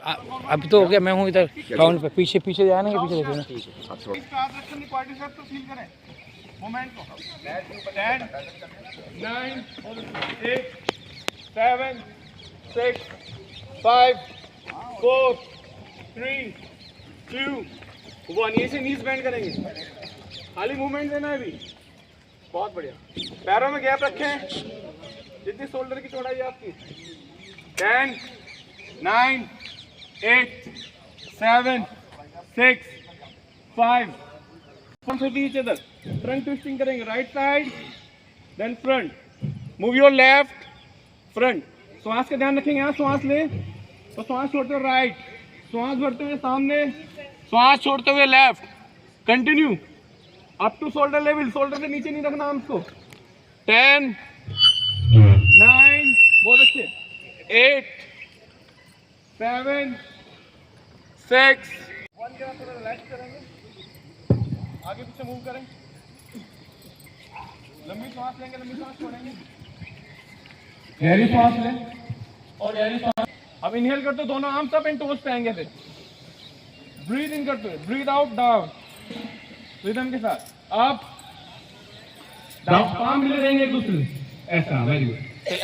अभी तो हो गया, मैं हूँ इधर काउंट पे, पीछे पीछे जाना है, पीछे देखो ना। मोमेंट को 10 9 8 7 6 5 4 3 2 1। ये से नीज बेंड करेंगे, खाली मूवमेंट देना है अभी। बहुत बढ़िया, पैरों में गैप रखें जितनी शोल्डर की चौड़ाई है आपकी। 10 9 8 7 6 5 each other। फ्रंट ट्विस्टिंग करेंगे, right side then front, move your left front. श्वास का ध्यान रखेंगे, यहाँ श्वास ले तो श्वास छोड़ते हुए राइट, श्वास भरते हुए सामने, श्वास छोड़ते हुए left. Continue up to shoulder level, shoulder से नीचे नहीं रखना आर्म्स को। 10 9 बहुत अच्छे, 8 7 6 1 के बाद थोड़ा रिलैक्स करेंगे, आगे पीछे मूव करें, लंबी सांस लेंगे, लंबी सांस छोड़ेंगे, गहरी सांस लें और गहरी सांस। अब इनहेल करते दोनों आर्म्स अप एंड टोज पे आएंगे, फिर ब्रीथ इन करते हुए ब्रीथ आउट डाउन, रिदम के साथ अप डाउन, पाम मिले रहेंगे एक दूसरे से, ऐसा। वेरी गुड,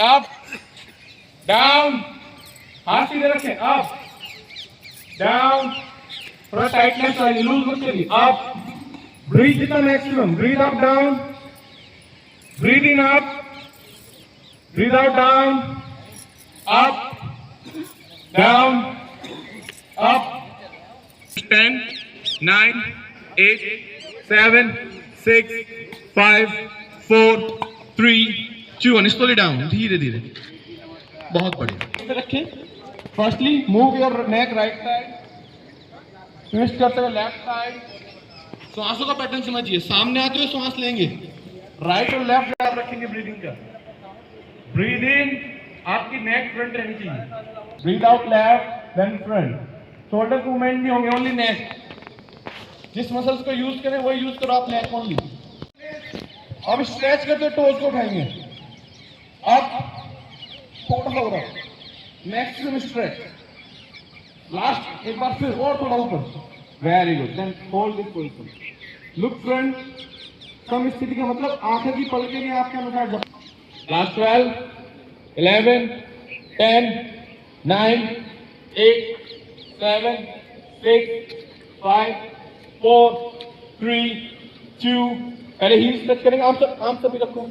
अप डाउन, हाथ सीधे रखें, अप डाउन, थोड़ा टाइटनेस वाली लूज मत करिए, अप ब्रीथ जितना maximum, breathe up down, breathe in up, breathe out down, up down up. 10 9 8 7 6 5 4 3 2 1। Slowly down, धीरे धीरे, बहुत बढ़िया। रखें, firstly move your neck right side, twist करते हुए लेफ्ट साइड। श्वासों का पैटर्न समझिए, सामने आते हुए श्वास लेंगे, राइट और लेफ्ट गैप रखेंगे ब्रीदिंग का। ब्रीद इन, आपकी नेक फ्रंट रहनी चाहिए, breathe out left then front, shoulder movement नहीं होंगे, ओनली नेक। जिस मसल्स को यूज करें वही यूज करो आप, नेक ओनली। अब स्ट्रेच करते हुए टोज को उठाएंगे, अब थोड़ा सा ऊपर, मैक्सिमम स्ट्रेच, लास्ट एक बार फिर और थोड़ा ऊपर। Very good, then hold this position, look front. कम स्थिति का मतलब आंखें की पलकें नहीं आपके अनुसार। लास्ट 12 11 10 9 8 7 6 5 4 3 2। पहले हील्स टच करेंगे, आर्म सभी रखो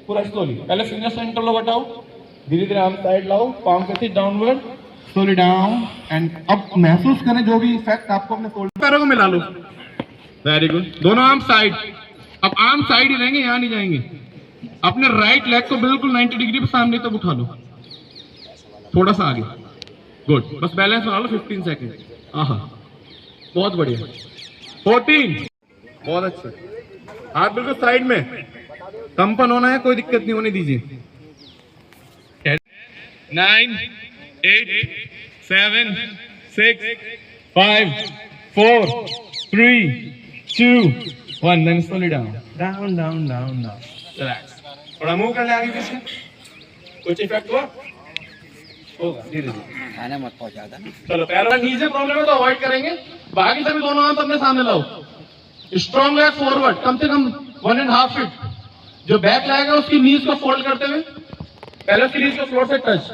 पूरा स्लोली। पहले फिंगर सेंटर लो, हटाओ, धीरे धीरे आर्म साइड लाओ, पाम करके डाउनवर्ड, स्लोली डाउन एंड अब महसूस करें जो भी इफेक्ट आपको अपने शोल्डर, पैरों को मिला लो। वेरी गुड, दोनों आर्म साइड। अब आर्म साइड ही रहेंगे, यहां नहीं जाएंगे। अपने राइट लेग को बिल्कुल 90 डिग्री पे सामने तक उठा लो, थोड़ा सा आगे। गुड, बस बैलेंस बना लो 15 सेकंड। आहा, बहुत बढ़िया। 14, बहुत अच्छा। हाथ बिल्कुल साइड में, कंपन होना है, कोई दिक्कत नहीं होने दीजिए। 9 8 7 6 5 4 3 2 1। Then slowly down down down down down, relax. थोड़ा मूव कर ले आगे पीछे, कुछ इफेक्ट हुआ होगा, धीरे धीरे, खाना मत पहुंचा देना। चलो, पैरों में नीचे प्रॉब्लम है तो अवॉइड करेंगे, बाकी सभी दोनों हाथ अपने सामने लाओ, स्ट्रॉन्ग लेग फॉरवर्ड, कम से कम 1.5 फीट। जो बैक लेग है उसकी नीज को फोल्ड करते हुए पहले उसकी नीज को फ्लोर से touch.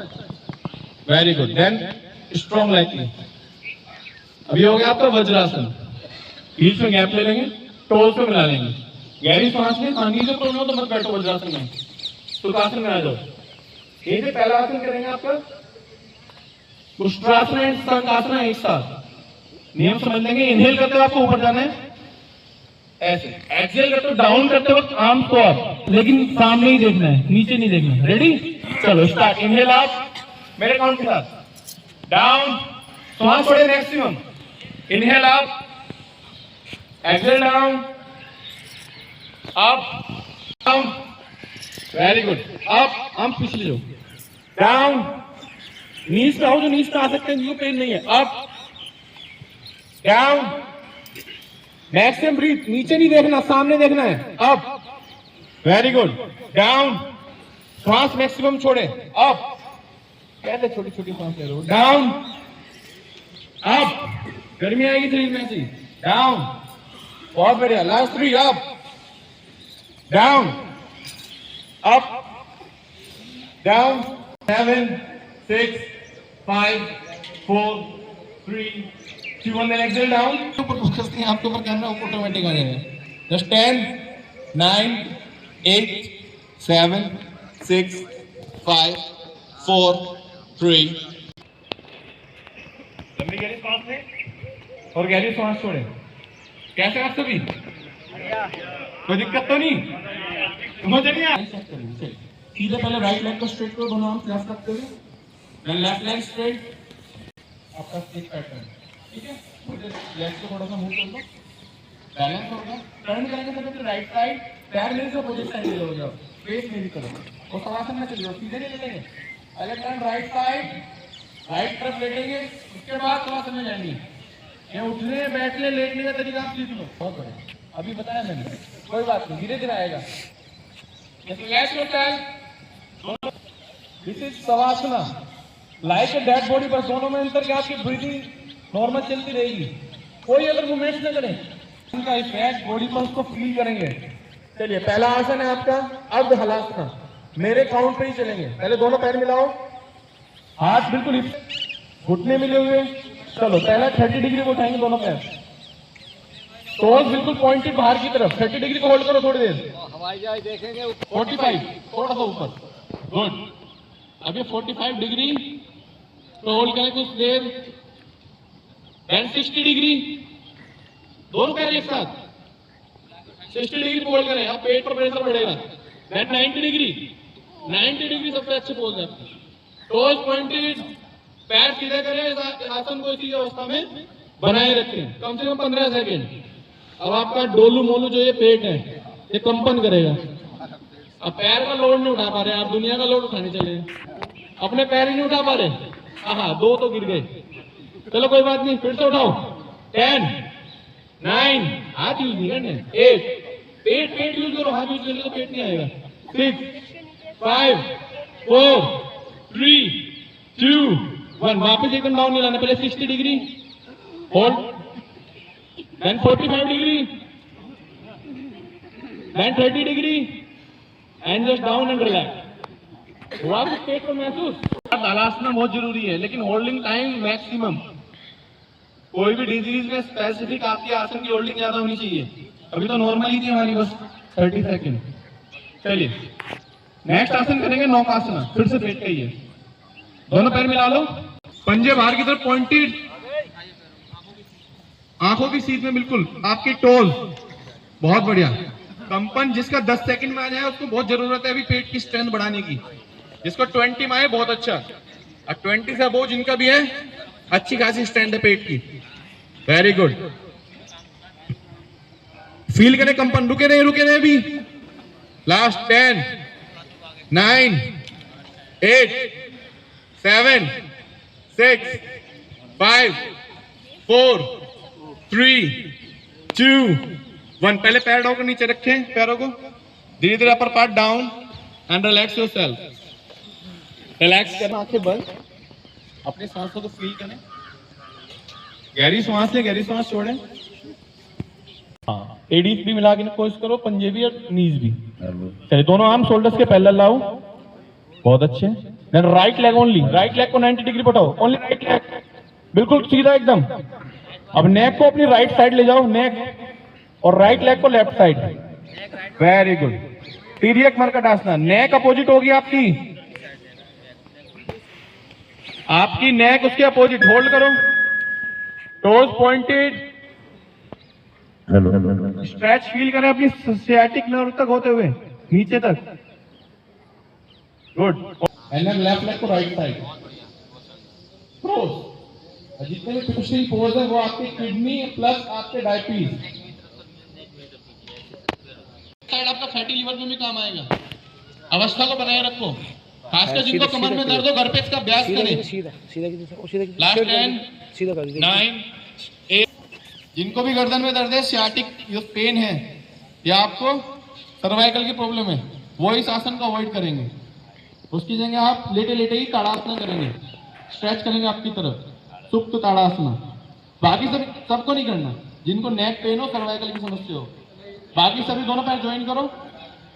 Very good, then strong leg. अभी हो गया आपका वज्रासन, बीच में गैप ले लेंगे, टोज पे मिला लेंगे, गहरी सांस लें। नीचे प्रॉब्लम हो तो मत बैठो वज्रासन में, सुखासन में आ जाओ। यही से पहला आसन करेंगे आपका उष्ट्रासन एंड शंखासन एक साथ। नियम समझ लेंगे, इनहेल करते हुए आपको ऊपर जाना है ऐसे, एक्सहेल करते हुए डाउन करते वक्त आर्म को अप, लेकिन सामने ही देखना है, नीचे नहीं देखना है। रेडी, चलो स्टार्ट। इनहेल अप, मेरे काउंट के साथ, डाउन, सांस छोड़े maximum, inhale up, exhale down, up down, very good, up, हम पिछले जाओ, डाउन, नीज पे आओ, जो नीज पे आ सकते हैं जिनको पेन नहीं है, अप डाउन, मैक्सिमम ब्रीथ, नीचे नहीं देखना, सामने देखना है, अप, वेरी गुड, डाउन, श्वास मैक्सिमम छोड़े, अप, कैसे छोटी छोटी सांस ले लो, डाउन, अप, गर्मी आएगी शरीर में से, डाउन, बहुत बढ़िया, last 3, up, down, up, down, 7, 6, 5, 4, 3, 2, 1, then exhale down. ऊपर फोकस नहीं, आपके ऊपर कैमरा ऑटोमेटिक आ जाएगा. Just 10, 9, 8, 7, 6, 5, 4, 3. लंबी गहरी सांस लें और गहरी सांस छोड़ें. कैसे आप सभी? कोई दिक्कत तो नहीं? समझ नहीं आया? सीधे पहले राइट लेग को स्ट्रेट करो, दोनों आर्म लेफ्ट रखते हुए. Then left leg straight. आपका स्टिक पैटर्न, ठीक है? मुझे लेग को थोड़ा सा मूव कर दो. बैलेंस होगा. टर्न करेंगे तो राइट साइड, पैर मेरे से अपोजिट साइड ले जाओ. फेस मेरी तरफ. और शवासन में चलिए, सीधे नहीं लेंगे. पहले टर्न राइट साइड, राइट तरफ लेटेंगे, उसके बाद शवासन में जाएंगे. ये उठने बैठने लेटने का तरीका आप सीख लो. बहुत बढ़िया, अभी बताया मैंने, कोई बात नहीं, धीरे धीरे आएगा. This is शवासना, like a dead body. बस दोनों में अंतर क्या, आपकी ब्रीदिंग नॉर्मल चलती रहेगी, कोई अगर मूवमेंट्स न करें. उनका इफेक्ट बॉडी पर उसको फील करेंगे. चलिए, पहला आसन है आपका अर्ध हलासना. मेरे काउंट पे ही चलेंगे. पहले दोनों पैर मिलाओ, हाथ बिल्कुल घुटने मिले हुए. चलो, पहला 30 डिग्री को उठाएंगे दोनों पैर. टोज बिल्कुल पॉइंटेड बाहर की तरफ. 30 डिग्री को होल्ड करो थोड़ी देर. हवाई जहाज देखेंगे. 45, थोड़ा सा ऊपर. गुड. अभी 45 डिग्री तो होल्ड करें कुछ देर. देन 60 डिग्री, दोनों पैर एक साथ 60 डिग्री होल्ड करें. अब पेट पर प्रेशर बढ़ेगा. Then 90 degree. 90 डिग्री सबसे अच्छे पोज है. टोज पॉइंटेड, पैर सीधे करें. आसन को इसी अवस्था में बनाए रखें कम से कम 15 सेकेंड. अब आपका डोलू मोलू जो ये पेट है, ये कंपन करेगा. अब पैर का लोड नहीं उठा पा रहे आप, दुनिया का लोड उठाने चले, अपने पैर ही नहीं उठा पा रहे. हाँ, 2 तो गिर गए. चलो कोई बात नहीं, फिर से उठाओ. 10, 9, हाथ यूज नहीं करने. 8, पेट यूज करो. हाथ यूज करने तो पेट नहीं आएगा. 6, 5, 4, 3, 2, 1. वापस एकदम डाउन नहीं लाना. पहले 60 degree hold, then 45 degree, then 30 degree, and just down and relax. वापस पेट को महसूस. हलासना बहुत जरूरी है, लेकिन होल्डिंग टाइम मैक्सिमम. कोई भी डिजीज में स्पेसिफिक आपकी आसन की होल्डिंग ज्यादा होनी चाहिए. अभी तो नॉर्मल ही थी हमारी, बस 30 सेकेंड. चलिए, नेक्स्ट आसन करेंगे नौकासना. फिर से पेट का ही है. दोनों पैर मिला लो, पंजे बाहर की तरफ पॉइंटेड, आंखों की सीध में बिल्कुल. आपकी टोज बहुत बढ़िया. कंपन जिसका 10 सेकंड में आ जाए उसको बहुत जरूरत है अभी पेट की स्ट्रेंथ बढ़ाने की. जिसको 20 में आए बहुत अच्छा. और 20 से अबोव जिनका भी है, अच्छी खासी स्ट्रेंथ है पेट की. Very good. फील करें कंपन. रुके रहे अभी. लास्ट 10, 9, 8, 7, 6, 5, 4, 3, 2, 1. पहले पैर डाउन नीचे रखें. पैरों को धीरे धीरे upper part down and relax yourself. Relax करना, आंखें बंद. अपनी सांसों को फील करें. गहरी सांस लें, गहरी सांस छोड़ें. हाँ, एडीज भी मिला के कोशिश करो, पंजे भी और नीज भी. चलिए, दोनों आर्म शोल्डर्स के पैरेलल लाओ. बहुत अच्छे. Then right leg only. Right leg को 90 डिग्री पटाओ. ओनली राइट लेग, बिल्कुल सीधा एकदम. अब नेक को अपनी राइट साइड ले जाओ. नेक और राइट लेग को लेफ्ट साइड. Very good. तिर्यक मर्कटासना. नेक अपोजिट होगी आपकी. आपकी नेक उसके अपोजिट. होल्ड करो. Toes pointed. स्ट्रेच फील करें अपनी सियाटिक नर्व तक होते हुए नीचे तक. Good. And then left leg को राइट साइड. क्रोस. जितने भी पुशिंग पोज है वो आपके किडनी प्लस आपके डायबिटीज साइड, आपका फैटी लिवर में भी काम आएगा. अवस्था को बनाए रखो. खासकर जिनको कमर में दर्द हो, घर पे इसका अभ्यास करें. लास्ट 10, 9, 8. जिनको भी गर्दन में दर्द है, सियाटिक जो पेन है या आपको सर्वाइकल की प्रॉब्लम है, वो इस आसन को अवॉइड करेंगे. उसकी जगह आप लेटे लेटे ही ताड़ासना करेंगे. स्ट्रेच करेंगे आपकी तरफ. सुप्त ताड़ासना. बाकी सबको नहीं करना, जिनको नेक पेन हो, सर्वाइकल की समस्या हो, बाकी सभी दोनों पैर ज्वाइन करो।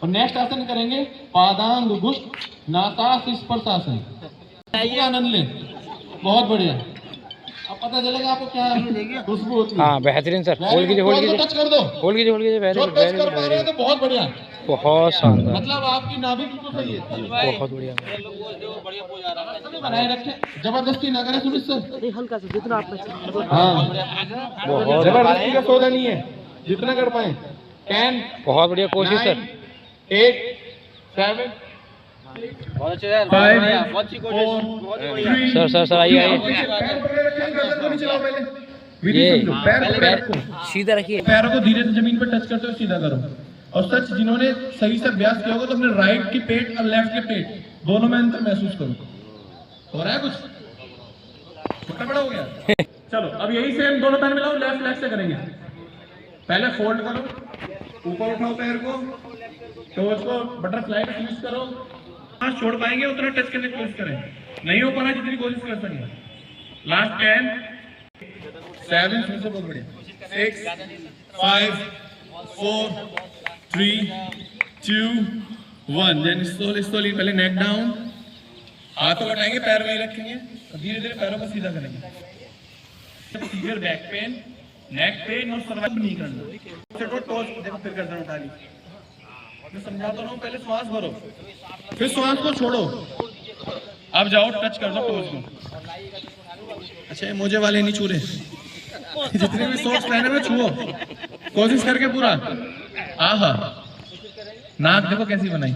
और नेक्स्ट आसन करेंगे पादांग गुष्ठ नासास स्पर्शासन। आनंद लें, बहुत बढ़िया। अब पता चलेगा आपको क्या खुशबू होती है। हाँ बेहतरीन सर, होल्ड कीजिए, होल्ड कीजिए, टच कर दो, होल्ड कीजिए, होल्ड कीजिए, जो टच कर पा रहे हैं तो बहुत बढ़िया, बहुत शानदार, मतलब आपकी नाभि बिल्कुल सही है, बहुत बढ़िया। बनाए रखें, जबरदस्ती ना करें सुमित सर, हल्का सा जितना आप हाँ बहुत जबरदस्ती का सौदा नहीं है, जितना कर पाए। 10 बहुत बढ़िया कोशिश सर। 8 7 बहुत अच्छे यार, 5 बहुत अच्छी कोशिश, बहुत बढ़िया। सर सर सर आइए आइए, पैर सीधा रखिए, पैरों को धीरे से जमीन पर टच करते हुए सीधा करो। और सच जिन्होंने सही से अभ्यास किया होगा तो अपने राइट की पेट और लेफ्ट के पेट दोनों में अंतर महसूस करो। हो रहा है कुछ छोटा बड़ा हो गया? चलो अब यही सेम दोनों पैर मिलाओ, लेफ्ट लेफ्ट से करेंगे। पहले फोल्ड करो, ऊपर उठाओ पैर को, टोज को बटरफ्लाई का ट्विस्ट करो। हाँ छोड़ पाएंगे उतना टच करने की कोशिश करें, नहीं हो पा रहा जितनी कोशिश कर सकें। लास्ट 10 7 फिर से बहुत बढ़िया, 6 5 4 3 2 1। देन स्लोली पहले नेक डाउन, हाथों उठाएंगे, पैर वहीं रखेंगे और धीरे धीरे पैरों को सीधा करेंगे। Severe back pain, neck pain और सर्वाइकल नहीं करना। देखो फिर गर्दन उठा ली, मैं समझाता हूँ, पहले श्वास भरो, फिर श्वास को छोड़ो। अब जाओ टच कर दो टोज को। अच्छा ये मोजे वाले नहीं छू रहे, जितने भी सॉक्स पहने में छुओ, कोशिश करके पूरा। आहा नाक देखो कैसी बनाई,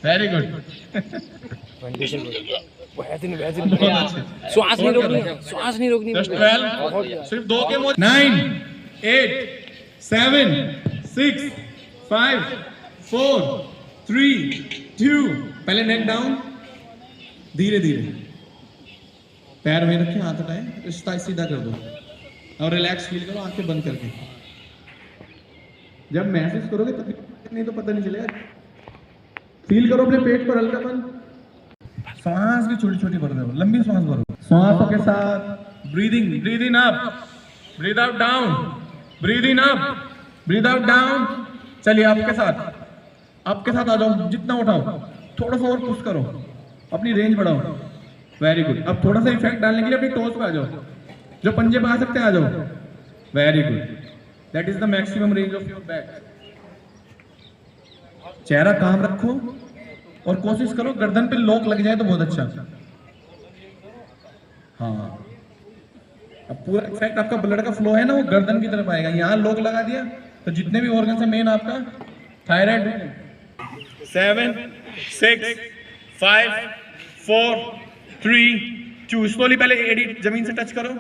वेरी गुड, बेहतरीन बेहतरीन। श्वास नहीं रोकनी, श्वास नहीं रोकनी। 12 सिर्फ 2 के मोजे। 9 8 7 6 5 4 3 2। पहले नेक डाउन, धीरे धीरे पैर वहीं रखें, हाथ हटाएं, रिश्ता सीधा कर दो और रिलैक्स फील करो, आंखें बंद करके। जब महसूस करोगे तभी, नहीं तो पता नहीं चलेगा। फील करो अपने पेट पर हल्कापन, सांस भी छोटी छोटी भर दो, लंबी सांस भरो। सांसों के साथ breathing, breathe in up, breathe out down, breathe in up, breathe out down. चलिए आपके साथ आ जाओ, जितना उठाओ, थोड़ा सा और पुश करो, अपनी रेंज बढ़ाओ। Very good. अब थोड़ा सा इफेक्ट डालने के लिए अपनी टोज पे आ जाओ, जो पंजे पे आ सकते हैं आ जाओ। Very good, that is the maximum range of your back. चेहरा काम रखो और कोशिश करो गर्दन पे लॉक लग जाए तो बहुत अच्छा। हाँ अब पूरा इफेक्ट आपका ब्लड का फ्लो है ना, वो गर्दन की तरफ आएगा। यहाँ लॉक लगा दिया तो जितने भी ऑर्गन है मेन आपका थायराइड। 7 6 5 4 3 2। स्लोली पहले एडी जमीन से टच करो,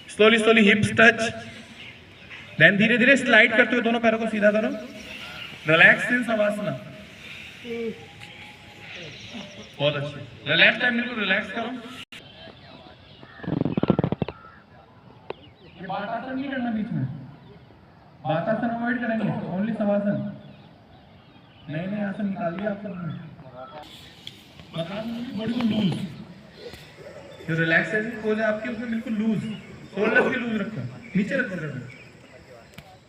स्लोली हिप्स टच, देन धीरे धीरे स्लाइड करते हुए दोनों पैरों को सीधा करो। रिलैक्स इन शवासना, बहुत अच्छे। रिलैक्स टाइम बिल्कुल रिलैक्स करो। ये बातासन नहीं करना बीच में, बातासन अवॉइड करेंगे, ओनली शवासन। नए आसन निकालिए आप सब, बॉडी को लूज, जो रिलैक्सेशन पोज है आपकी उसमें बिल्कुल लूज, शोल्डर्स भी लूज रखो, नीचे रखो गर्दन।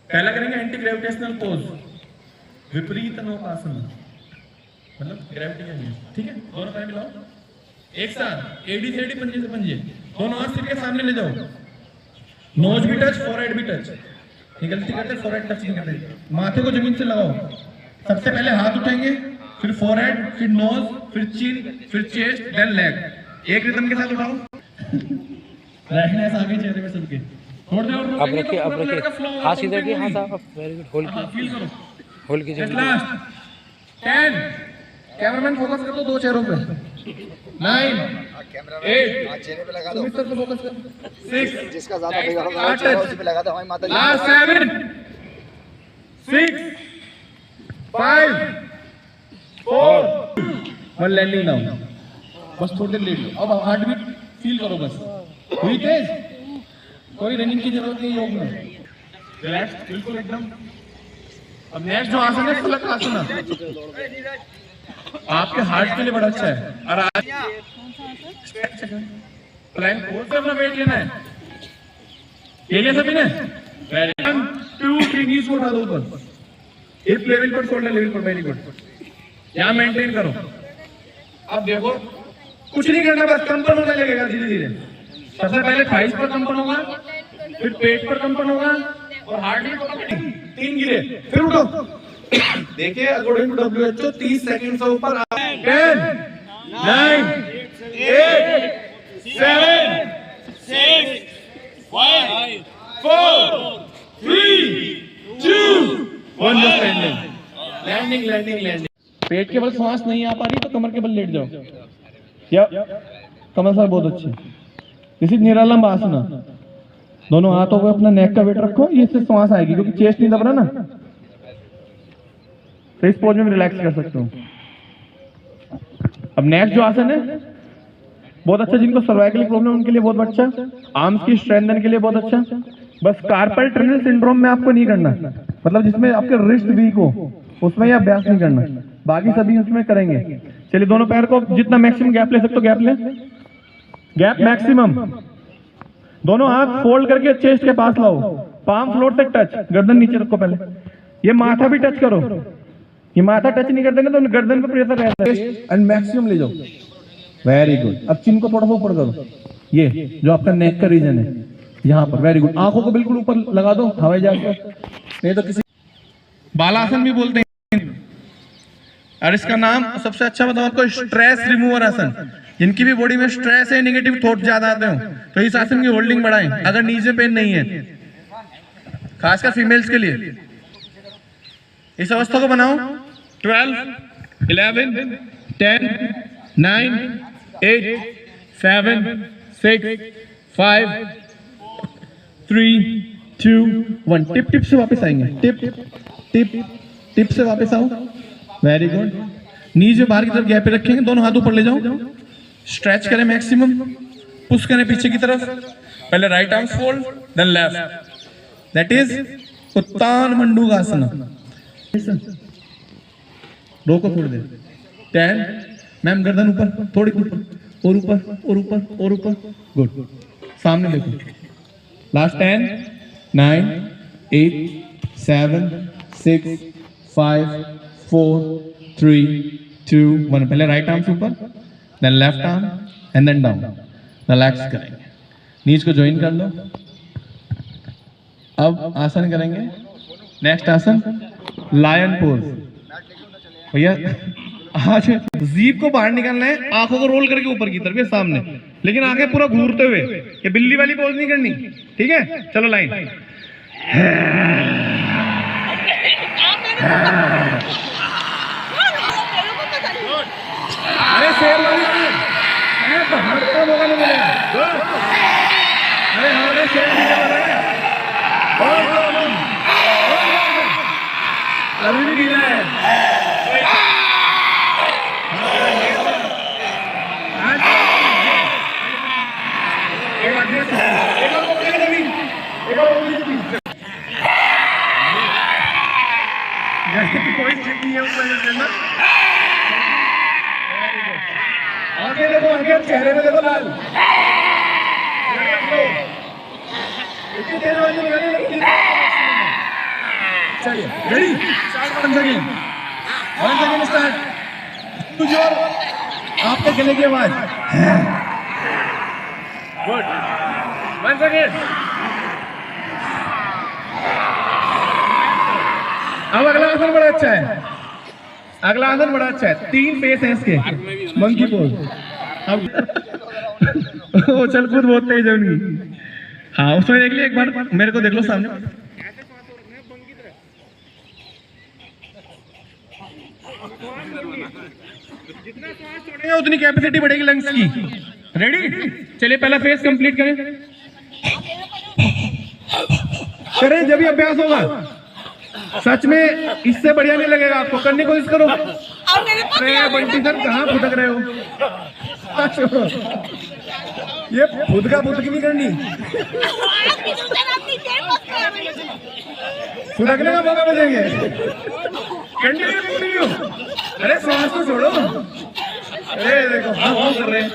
पहला करेंगे एंटी ग्रेविटेशनल पोज, विपरीत नौकासन, मतलब ग्रेविटी का नहीं, ठीक है। दोनों पैर मिलाओ एक साथ, एडी से एडी, पंजे से पंजे, दोनों हाथ सिर के सामने ले जाओ। नोज भी टच, फोरहेड भी टच। गलती करते फोरहेड टच नहीं करते, माथे को जमीन से लगाओ। सबसे पहले हाथ उठाएंगे, फिर फोरहेड, फिर नोज, फिर चिन, फिर चेस्ट, देन लेग। एक रिदम के साथ उठाओ, रैकनेस आगे चेहरे पे सबके। छोड़ दो और अब रखिए, अब रखिए, हाथ सीधा किए, हाथ आप वेरी गुड, होल्ड कीजिए, फील करो, होल्ड कीजिए। लास्ट 10। कैमरामैन फोकस कर दो दो चेहरों पे। 9 8 चेहरे पे लगा दो, सुमित सर पे फोकस कर। 6 जिसका ज्यादा बिगड़ होगा चेहरा उसी पे लगा दो। हमारी माता जी लास्ट 7 6 5 4 1। लैंडिंग डाउन, बस थोड़ी देर लेट लो। अब हार्ट बीट फील करो, बस हुई तेज, कोई रनिंग की जरूरत नहीं योग में, रिलैक्स बिल्कुल एकदम। अब नेक्स्ट जो आसन है फलक आसन, आपके हार्ट के लिए बड़ा अच्छा है। और आज प्लैंक पोज पे अपना वेट लेना है, ये लिया सभी ने? 1 2 3 नीज को उठा दो ऊपर, हिप लेवल पर, शोल्डर लेवल पर, वेरी गुड। यहाँ मेंटेन करो। अब देखो कुछ नहीं करना, बस कंपन होने लगेगा धीरे धीरे। सबसे पहले थाइस पर कंपन होगा, फिर पेट पर कंपन होगा और हार्ट बीट। 3 गिरे, फिर उठो। देखिए अकॉर्डिंग टू WHO 30 सेकंड से ऊपर 10 9 8 7 6 5 4 3 2 1 जस्ट लैंडिंग लैंडिंग लैंडिंग। पेट के बल सांस नहीं आ पा रही तो कमर के बल लेट जाओ। या कमर सर बहुत अच्छे। दिस इज निरालंब आसना। दोनों हाथों को अपना नेक का वेट रखो, ये इससे सांस आएगी क्योंकि चेस्ट नहीं दब रहा ना, तो इस पोज में भी रिलैक्स कर सकते हो। अब नेक्स्ट जो आसन है बहुत अच्छा, जिनको सर्वाइकल प्रॉब्लम उनके लिए बहुत अच्छा, आर्म्स की स्ट्रेंथन के लिए बहुत अच्छा। बस कार्पल टनल सिंड्रोम में आपको नहीं करना, मतलब जिसमें आपके रिस्ट वीक हो उसमें ये अभ्यास नहीं करना, बाकी सभी उसमें करेंगे। चलिए दोनों पैर को जितना मैक्सिमम गैप ले सकते हो गैप ले, गैप मैक्सिमम। दोनों हाथ फोल्ड करके चेस्ट के पास लाओ, पाम फ्लोर तक टच, गर्दन नीचे रखो पहले। ये माथा भी टच करो, ये माथा टच नहीं कर देंगे तो गर्दन पे प्रेशर रहता है। एंड मैक्सिमम ले जाओ, वेरी गुड। अब चिन को थोड़ा सा ऊपर करो, ये जो आपका नेक का रीजन है यहाँ पर, वेरी गुड। आंखों को बिल्कुल ऊपर लगा दो हवाई जहाज पर, नहीं तो किसी बालासन भी बोलते हैं। और इसका नाम सबसे अच्छा बताऊं आपको, स्ट्रेस रिमूवर आसन। जिनकी भी बॉडी में स्ट्रेस है, नेगेटिव थॉट ज्यादा आते हो, तो इस आसन की होल्डिंग बढ़ाएं अगर नीज में पेन नहीं है, खासकर फीमेल्स के लिए। इस अवस्था को बनाओ 12 11 10 9 8 7 6 5 3 2 1। टिप टिप से वापस आएंगे, टिप टिप टिप से वापस आओ, वेरी गुड। नीज बाहर की तरफ गैप पे रखेंगे, दोनों हाथ ऊपर ले जाओ, स्ट्रेच करें मैक्सिमम, पुश करें पीछे की तरफ। पहले right arm fold then left, that is उत्तान मंडूकासन। रोको थोड़ी देर, 10 मैम गर्दन ऊपर, थोड़ी ऊपर और ऊपर और ऊपर और ऊपर, गुड। सामने देखो, लास्ट 10 9 8 7 6 5 4 3 2 1। पहले राइट आर्म ऊपर, then left arm and then down, relax करेंगे। नीज को ज्वाइन कर लो। अब आसन करेंगे, नेक्स्ट आसन लायन पोज। भैया आज जीभ को बाहर निकालना है, आंखों को रोल करके ऊपर की तरफ, ये सामने, लेकिन आंखें पूरा घूरते हुए। ये बिल्ली वाली पोज नहीं करनी, ठीक है? चलो लाइन, अरे शेर वाली बाहर का मौका नहीं मिलेगा। अरे हमारे शेर नीचे बन रहे हैं, अभी भी गीला है। कोई ठीक नहीं है उसमें। आगे देखो, आगे चेहरे में देखो लाल। इतनी देर वाली निकालने लगी। चलिए ready, start. One second start. Two जोर आपके गले की आवाज, गुड। One second. अब अगला आसन बड़ा अच्छा है, अगला आसन बड़ा अच्छा है। 3 फेस है इसके, मंकी पोज। अब ओ चल खुद बहुत तेज है उनकी। हाँ उसमें देख लिया, एक बार मेरे को देख लो सामने। जितना सांस छोड़ेंगे उतनी कैपेसिटी बढ़ेगी लंग्स की। रेडी? चलिए पहला फेस कंप्लीट करें, करें जब भी अभ्यास होगा। सच में इससे बढ़िया नहीं लगेगा आपको, करने की कोशिश करो। अरे बंटी सर कहाँ फुटक रहे हो? ये फुदका फुदकी नहीं करनी, फुदकने का मौका मिलेंगे। कंटिन्यू। अरे सांस को छोड़ो। अरे देखो हाँ कर रहे हैं।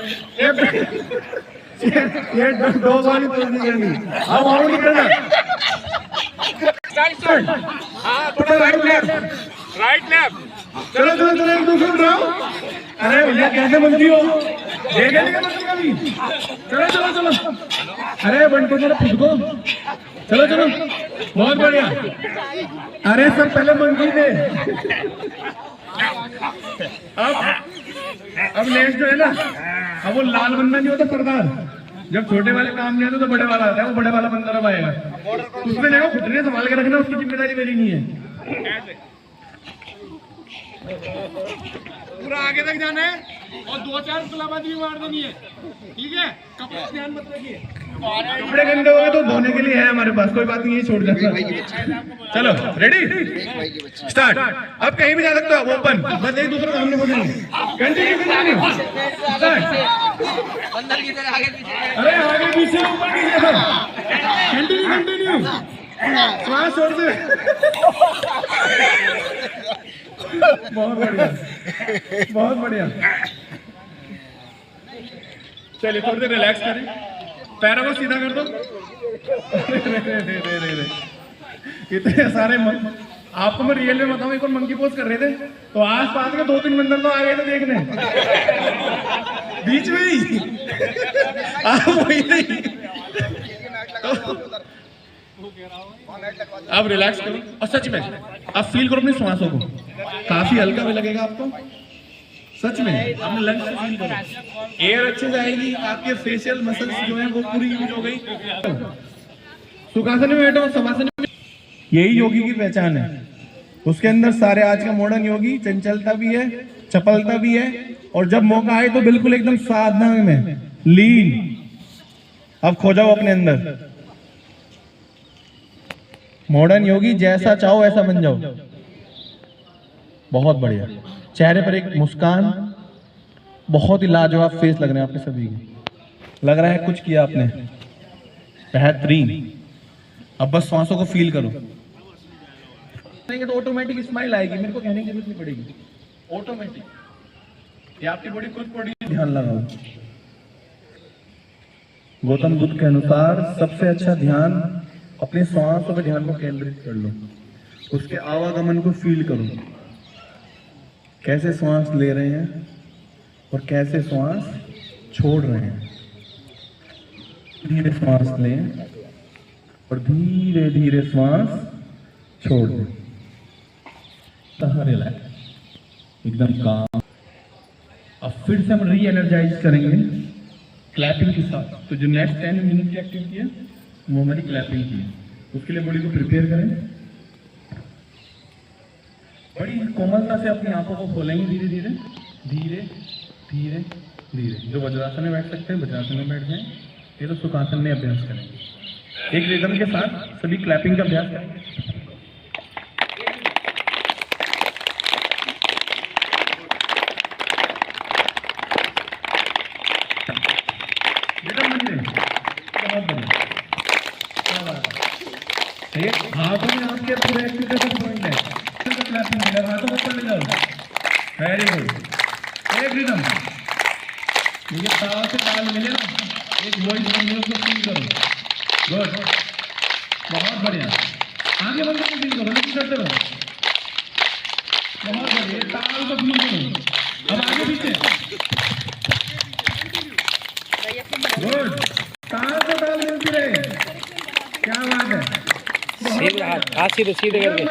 ये दो बार ही तोड़ दी गई। अब और नहीं करना। हाँ थोड़ा राइट लेफ्ट। चलो चलो चलो एक दूसरे को उठाओ। अरे भैया कैसे बनती हो? देखे नहीं बनती कभी। चलो चलो चलो। अरे बंटू जरा खुद को। चलो चलो बहुत बढ़िया। अरे सब पहले मंकी थे। अब नेक्स्ट जो है ना, अब वो लाल बंदा नहीं होता सरदार, जब छोटे वाले काम नहीं होते तो बड़े वाला आता है, वो बड़े वाला बंदा अब आएगा। उसमें देखो खुद ने संभाल के रखना, उसकी जिम्मेदारी मेरी नहीं है। पूरा आगे तक जाना है और 2-4 गुलाबाजी भी मार देनी है, ठीक है? कपड़े ध्यान मत रखिए। कपड़े गंदे हो गए तो धोने के लिए है हमारे पास, कोई बात नहीं, छोड़ जाता। चलो रेडी स्टार्ट। अब कहीं भी जा सकते हो, ओपन, बस एक दूसरे को सामने बोलेंगे। Continue continue start. अरे आगे पीछे ऊपर नीचे सब कंटिन्यू कंटिन्यू। श्वास छोड़ दे। बहुत बढ़िया बहुत बढ़िया। चलिए थोड़ी देर रिलैक्स करें, पैरों को सीधा कर दो। इतने सारे आपको मैं रियल में बताऊं, एक और मंकी पोज कर रहे थे तो आस पास के 2-3 बंदर तो आ गए थे देखने, बीच में ही वही नहीं। अब रिलैक्स करो और सच में अब फील करो अपनी सांसों को, काफी हल्का भी लगेगा आपको। सच में अपने लंग्स से फील करो, एयर अच्छे से आएगी, आपके फेशियल मसल्स जो है वो पूरी यूज हो गई। सुखासन में बैठो, शवासन में। यही योगी की पहचान है, उसके अंदर सारे आज का मॉडर्न योगी चंचलता भी है, चपलता भी है, और जब मौका आए तो बिल्कुल एकदम साधना में लीन। अब खो जाओ अपने अंदर, मॉडर्न योगी जैसा चाहो ऐसा बन जाओ। बहुत बढ़िया, चेहरे पर एक मुस्कान, बहुत ही लाजवाब फेस लग रहे हैं आपके सभी के, लग रहा है कुछ किया आपने, बेहतरीन। अब बस सांसों को फील करो, तो ऑटोमेटिक स्माइल आएगी, मेरे को कहने की जरूरत नहीं पड़ेगी, ऑटोमेटिक ये आपकी बॉडी खुद पड़ी। ध्यान लगाओ, गौतम बुद्ध के अनुसार सबसे अच्छा ध्यान अपने सांसों पे ध्यान को केंद्रित कर लो, उसके आवागमन को फील करो, कैसे श्वास ले रहे हैं और कैसे श्वास छोड़ रहे हैं। धीरे श्वास लें और धीरे धीरे श्वास छोड़ दें। रिलैक्स, एकदम काम। अब फिर से हम री एनर्जाइज करेंगे क्लैपिंग के साथ। तो जो नेक्स्ट 10 मिनट की एक्टिविटी है वो हमारी क्लैपिंग की है, उसके लिए बॉडी को प्रिपेयर करें। बड़ी कोमलता से अपनी आंखों को खोलेंगे, धीरे धीरे धीरे धीरे धीरे। जो वज्रासन में बैठ सकते हैं वज्रासन में बैठ जाएं, ये तो सुखासन में अभ्यास करेंगे। एक रिदम के साथ सभी क्लैपिंग का अभ्यास करेंगे। हाथों में आपके पूरे एक्टिवेशन पॉइंट है, हाथों को ऊपर ले जाओ। वेरी गुड, एक रिदम, मुझे ताल से ताल मिले ना, एक वॉइस बन गई, उसको फील करो। गुड, बहुत बढ़िया। आगे बंद करके फील करो, लेकिन करते रहो। बहुत बढ़िया, ताल को फील करो। अब आगे पीछे, गुड, ताल से ताल मिलती रहे, क्या बात है। सीधे हाथ सीधे सीधे करके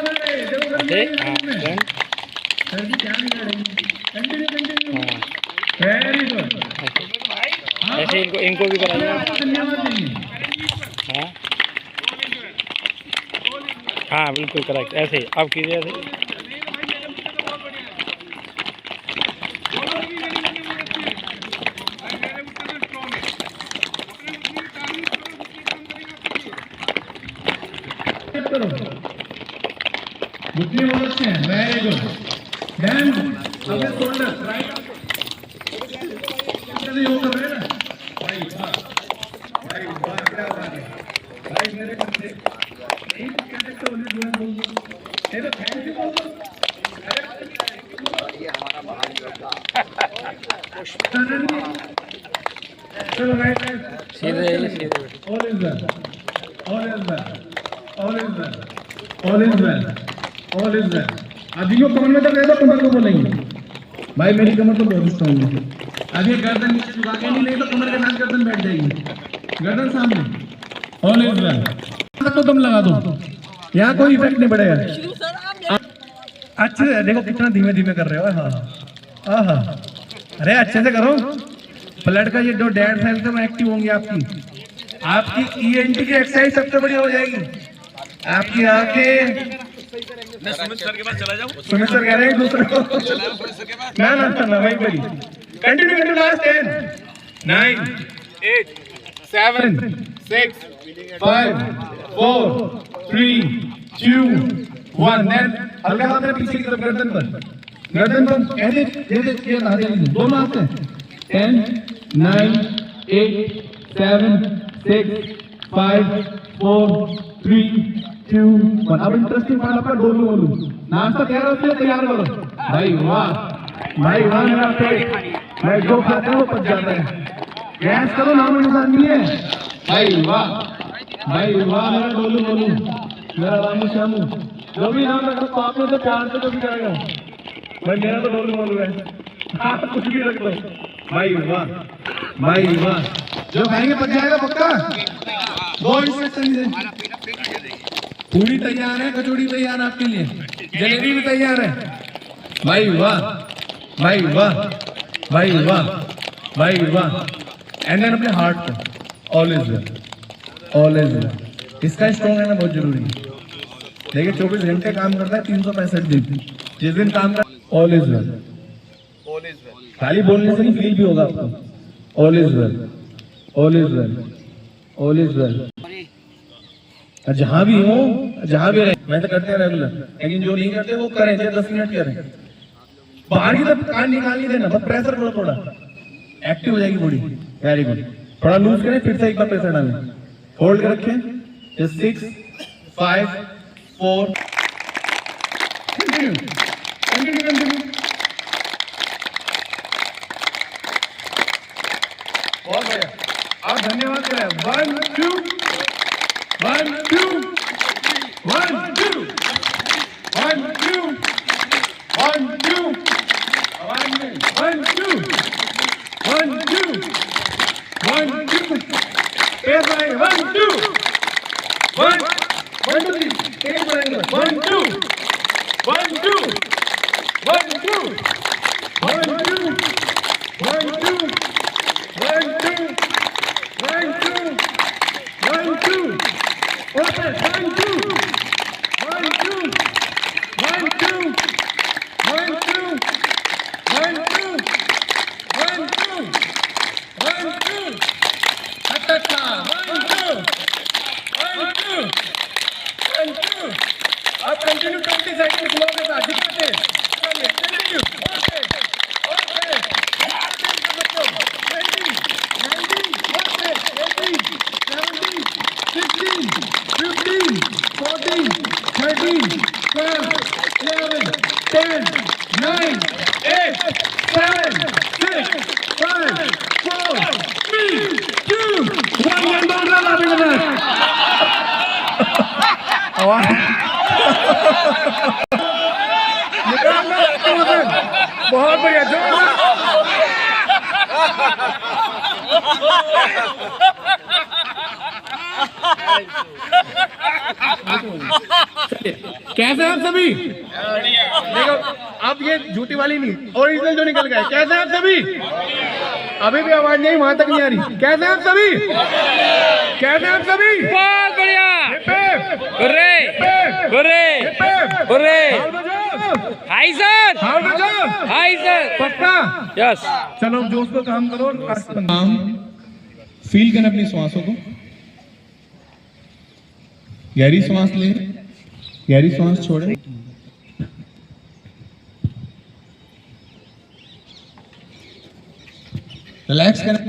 वेरी गुड। ऐसे इनको भी कराइए। हाँ हाँ बिल्कुल करेक्ट, ऐसे ही आप कीजिए ऐसे। घुटने बहुत अच्छे हैं, वेरी गुड। देन अपने शोल्डर राइट योग कर रहे हैं ना, राइट, हाँ राइट, क्या बात है, राइट मेरे बच्चे नहीं कहते तो बोलिए दुआ बोल दो, नहीं तो थैंक यू बोल दो। ये हमारा महान योद्धा चलो राइट राइट सीधे सीधे all is well all is well all is well all is well all is well. अभी जो कमर में दर्द है तो कमर को बोलेंगे भाई मेरी कमर तो बहुत स्ट्रांग है। अभी गर्दन नीचे झुका के नहीं ले तो कमर के साथ गर्दन बैठ जाएगी, गर्दन सामने। All is well. तो तुम लगा दो, यहाँ कोई इफेक्ट नहीं पड़ेगा। अच्छे देखो कितना धीमे धीमे कर रहे हो। हाँ हाँ अरे अच्छे से करो। ब्लड का ये जो डेड सेल्स है वो एक्टिव होंगी आपकी ईएनटी की एक्सरसाइज सबसे बड़ी हो जाएगी। आपकी आंखें सुमित सर के पास चला जाऊं। सुमित सर कह रहे हैं दूसरे को ना वहीं पर ही कंटिन्यू लास्ट 10 9 8 7 6 5 4 3 2 1 देन हल्का हाथ पीछे की तरफ गर्दन पर ऐसे ये ना दे दोनों हाथ 10 9 8 7 6 5 4 3 2 1। अब इंटरेस्टिंग पार्ट आपका डोलू बोलू नाश्ता तैयार हो तैयार करो भाई वाह मेरा पेट मैं जो खाता हूँ वो पच जाता है। गैस करो नाम निशान नहीं है भाई वाह मेरा डोलू बोलू मेरा रामू श्यामू जो भी नाम रखो तो आपने तो प्यार से जो भी करेगा भाई मेरा तो डोलू बोलू है। आप कुछ भी रख लो भाई वाह जो खाएंगे पच जाएगा पक्का। दो इंस्ट्रक्शन दे पूरी तैयार है, कचौड़ी तैयार है आपके लिए, जलेबी भी तैयार है भाई वाह एंड देन अपने हार्ट पे ऑल इज वेल इसका स्ट्रॉन्ग रहना बहुत जरूरी है। देखिए 24 घंटे काम करता है 365 दिन, जिस दिन काम कर ऑल इज वेल खाली बोलने से नहीं फील भी होगा आपको। ऑल इज वेल जहां भी हो जहां भी रहे मैं तो करते हैं रेगुलर, लेकिन जो नहीं करते वो करें 10 मिनट करें। बाहर की तरफ कान निकाल नहीं देना, बस प्रेशर करो थोड़ा एक्टिव हो जाएगी बॉडी। वेरी गुड थोड़ा लूज करें फिर से एक बार प्रेशर डालें, होल्ड कर रखें 6 5 4 कंटिन्यू बहुत बढ़िया। आप धन्यवाद करें 1 2 1 2 1 2 1 2 1 2 1 2 1 2 1 2 1 2 1 1 2 1 2 1 2 1 2 1 2 1 2 1 2 1 2 1 2 open 1 2 1 2 1 2 1 2 1 2 1 2 1 2 अच्छा 1 2 1 2 1 2 अब कंटिन्यू 20 सेकंड फ्लो के साथ दिखाते हैं कंटिन्यू ओके बहुत बढ़िया कैसे हैं आप सभी? देखो अब ये झूठी वाली नहीं, ओरिजिनल जो निकल गए। कैसे हैं आप सभी? अभी भी आवाज नहीं वहां तक नहीं आ रही। कैसे हैं आप सभी? कैसे हैं आप सभी? बहुत बढ़िया हाय सर पक्का यस। चलो जोश को काम करो। काम फील करें अपनी श्वासों को, गहरी सांस लें, गहरी सांस छोड़ें, रिलैक्स करें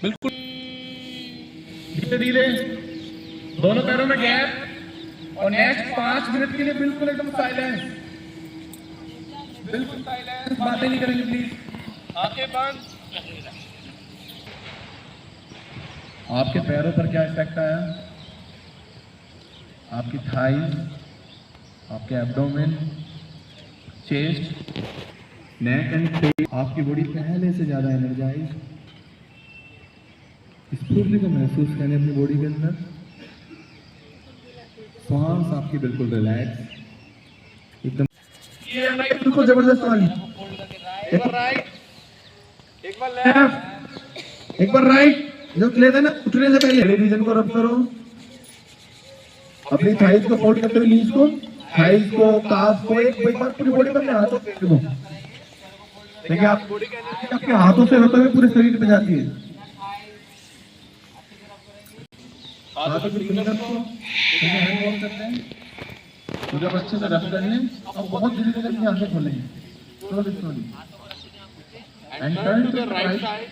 बिल्कुल धीरे धीरे, दोनों पैरों में गैप और नेक्स्ट 5 मिनट के लिए बिल्कुल एकदम साइलेंस, बिल्कुल साइलेंस, बातें नहीं करेंगे प्लीज, आंखें बंद। आपके पैरों पर क्या इफेक्ट आया? आपकी थाइज, आपके abdomen, chest, neck and face, आपकी बॉडी पहले से ज्यादा एनर्जाइज, स्फूर्ति को महसूस करने अपनी बॉडी के अंदर, सांस आपकी बिल्कुल रिलैक्स, एकदम ये बिल्कुल जबरदस्त वाली। एक बार राइट, एक बार लेफ्ट, एक बार राइट। जो लेते ना उठने से पहले रीजन को रब करो, अपनी थाइज को फोल्ड करते हुए नीज को, थाइज को, काफ को, एक बार पूरी बॉडी पर ले हाथों पे देखो। देखिए आप आपके हाथों से होते हुए पूरे शरीर पे जाती है। हाथों की फिंगर को हैंड वॉश करते हैं, जब अच्छे से रब कर लें और बहुत धीरे धीरे अपनी आंखें खोलेंगे, slowly slowly, and turn to the right side,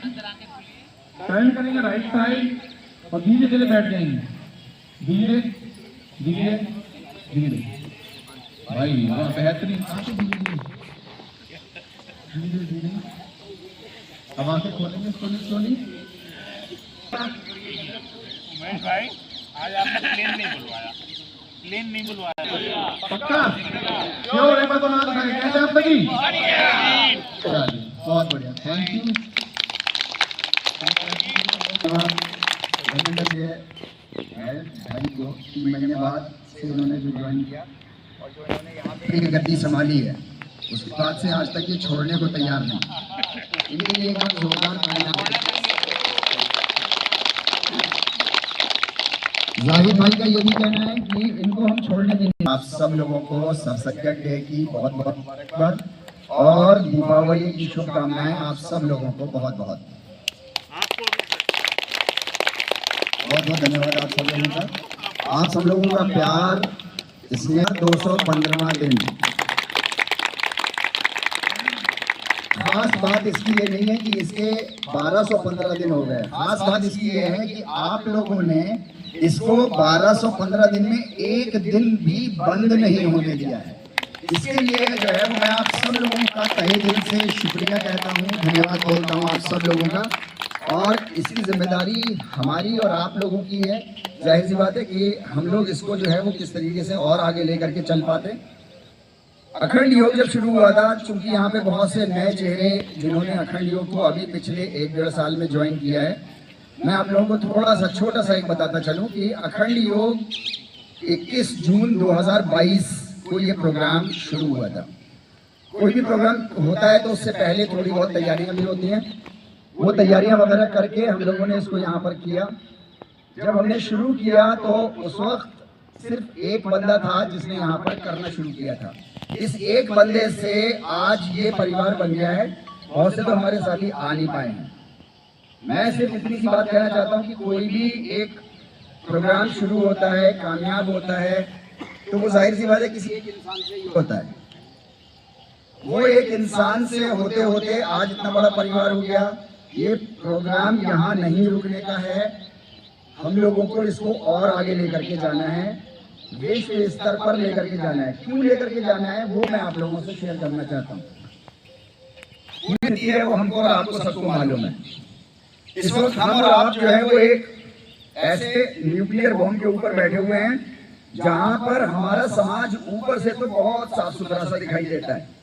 turn करेंगे राइट साइड और धीरे धीरे बैठ जाएंगे, धीरे धीरे धीरे। भाई वाह, बेहतरीन। आंखें धीरे धीरे धीरे धीरे, अब आंखें खोलेंगे स्लोली स्लोली। भाई आज आपने प्लेन नहीं बुलवाया, प्लेन नहीं बुलवाया पक्का श्योर है? मैं तो ना दिखाई कैसे आप लगी? बहुत बढ़िया, थैंक यू। भाई को 3 महीने बाद से उन्होंने जो ज्वाइन किया और जो इन्होंने यहाँ पे गद्दी संभाली है, उसके बाद से आज तक ये छोड़ने को तैयार नहीं। इनके लिए एक बार जोरदार तालियां। जाहिद भाई का ये भी कहना है कि इनको हम छोड़ने देंगे। आप सब लोगों को सरसकट डे की बहुत बहुत मुबारकबाद और दीपावली की शुभकामनाएं आप सब लोगों को बहुत बहुत धन्यवाद। आप सब लोगों का, आप सब लोगों का प्यार, इसमें 215वां दिन। खास बात इसकी ये नहीं है कि इसके 1215 दिन हो गए, खास बात इसकी ये है कि आप लोगों ने इसको 1215 दिन में एक दिन भी बंद नहीं होने दिया है। इसके लिए जो है मैं आप सब लोगों का तहे दिल से शुक्रिया कहता हूँ, धन्यवाद बोलता हूँ आप सब लोगों का। और इसकी जिम्मेदारी हमारी और आप लोगों की है। जाहिर सी बात है कि हम लोग इसको जो है वो किस तरीके से और आगे लेकर के चल पाते। अखंड योग जब शुरू हुआ था, चूंकि यहाँ पे बहुत से नए चेहरे जिन्होंने अखंड योग को अभी पिछले 1-1.5 साल में ज्वाइन किया है, मैं आप लोगों को थोड़ा सा छोटा सा एक बताता चलूँ कि अखंड योग 21 जून 2022 को ये प्रोग्राम शुरू हुआ था। कोई भी प्रोग्राम होता है तो उससे पहले थोड़ी बहुत तैयारियां भी होती हैं, वो तैयारियां वगैरह करके हम लोगों ने इसको यहाँ पर किया। जब हमने शुरू किया तो उस वक्त सिर्फ एक बंदा था जिसने यहाँ पर करना शुरू किया था। इस एक बंदे से आज ये परिवार बन गया है। बहुत से तो हमारे साथी आ नहीं पाए हैं। मैं सिर्फ इतनी सी बात कहना चाहता हूँ कि कोई भी एक प्रोग्राम शुरू होता है, कामयाब होता है, तो वो जाहिर सी बात है किसी एक इंसान से ही होता है। वो एक इंसान से होते होते आज इतना बड़ा परिवार हो गया। ये प्रोग्राम यहाँ नहीं रुकने का है, हम लोगों को इसको और आगे लेकर के जाना है, विश्व स्तर पर लेकर के जाना है। क्यों लेकर के जाना है वो मैं आप लोगों से शेयर करना चाहता हूँ। है वो हमको और आपको सबको मालूम है। इस वक्त हम और आप जो है वो एक ऐसे न्यूक्लियर बॉम्ब के ऊपर बैठे हुए हैं जहाँ पर हमारा समाज ऊपर से तो बहुत साफ सुथरा सा दिखाई देता है।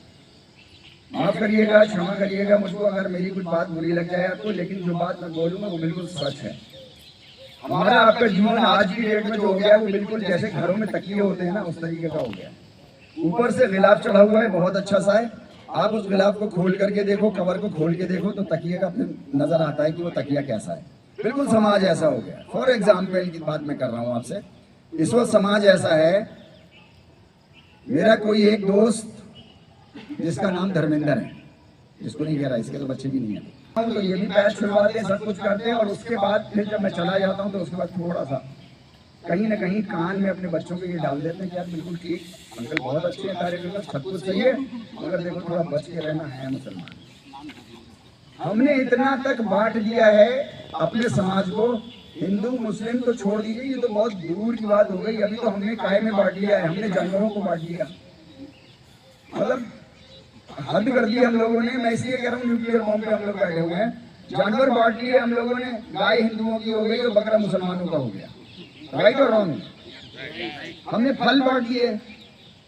माफ करिएगा, क्षमा करिएगा मुझको अगर मेरी कुछ बात बुरी लग जाए आपको, लेकिन जो बात मैं बोलूँगा वो बिल्कुल सच है। हमारा आपका जीवन आज की डेट में जो हो गया है वो बिल्कुल जैसे घरों में तकिए होते हैं ना, उस तरीके का हो गया। ऊपर से गिलाफ चढ़ा हुआ है, बहुत अच्छा सा है। आप उस गिलाफ को खोल करके देखो, कवर को खोल के देखो तो तकिए का फिर नजर आता है कि वो तकिया कैसा है। बिल्कुल समाज ऐसा हो गया। फॉर एग्जाम्पल की बात मैं कर रहा हूँ आपसे, इस वक्त समाज ऐसा है। मेरा कोई एक दोस्त जिसका नाम धर्मेंद्र है, इसको नहीं कह रहा, इसके तो बच्चे भी नहीं है, तो ये भी पैर छुड़वाते हैं, सब कुछ करते हैं। और उसके बाद फिर जब मैं चला जाता हूँ तो उसके बाद थोड़ा सा कहीं ना कहीं कान में अपने बच्चों को ये डाल देते हैं कि यार बिल्कुल ठीक, अंकल बहुत अच्छे हैं, सारे बिल्कुल सब कुछ सही है, मगर देखो थोड़ा बच के रहना है मुसलमान। हमने इतना तक बांट दिया है अपने समाज को। हिंदू मुस्लिम तो छोड़ दीजिए, ये तो बहुत दूर की बात हो गई। अभी तो हमने काय में बांट लिया है, हमने जानवरों को बांट दिया, मतलब हद कर दी हम लोगों ने। मैं इसलिए कह रहा हूँ न्यूक्लियर बॉम्ब पे हम लोग बैठे हुए हैं। जानवर बांट लिए हम लोगों ने, गाय हिंदुओं की हो गई और बकरा मुसलमानों का हो गया, राइट और रॉन्ग? हमने फल बांट दिए,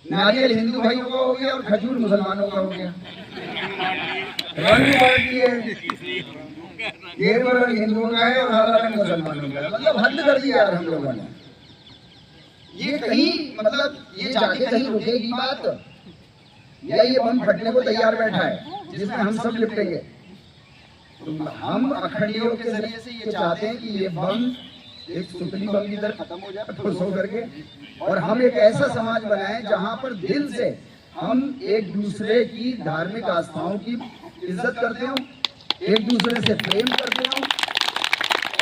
नारियल हिंदू भाइयों का हो गया और खजूर मुसलमानों का हो गया। रंग बांट दिए, गेरुआ रंग हिंदुओं का है और हरा रंग मुसलमानों का है। मतलब हद कर दिया यार हम लोगों ने। ये कहीं मतलब ये जाके कहीं रुकेगी बात, या ये बम फटने को तैयार बैठा है जिसमें हम सब लिपटेंगे? तो हम अखंडियों के जरिए से ये चाहते हैं कि ये बम एक सुतली बम की तरह खत्म हो जाए ठोस हो करके, और हम एक ऐसा समाज बनाएं जहां पर दिल से हम एक दूसरे की धार्मिक आस्थाओं की इज्जत करते हो, एक दूसरे से प्रेम करते हो,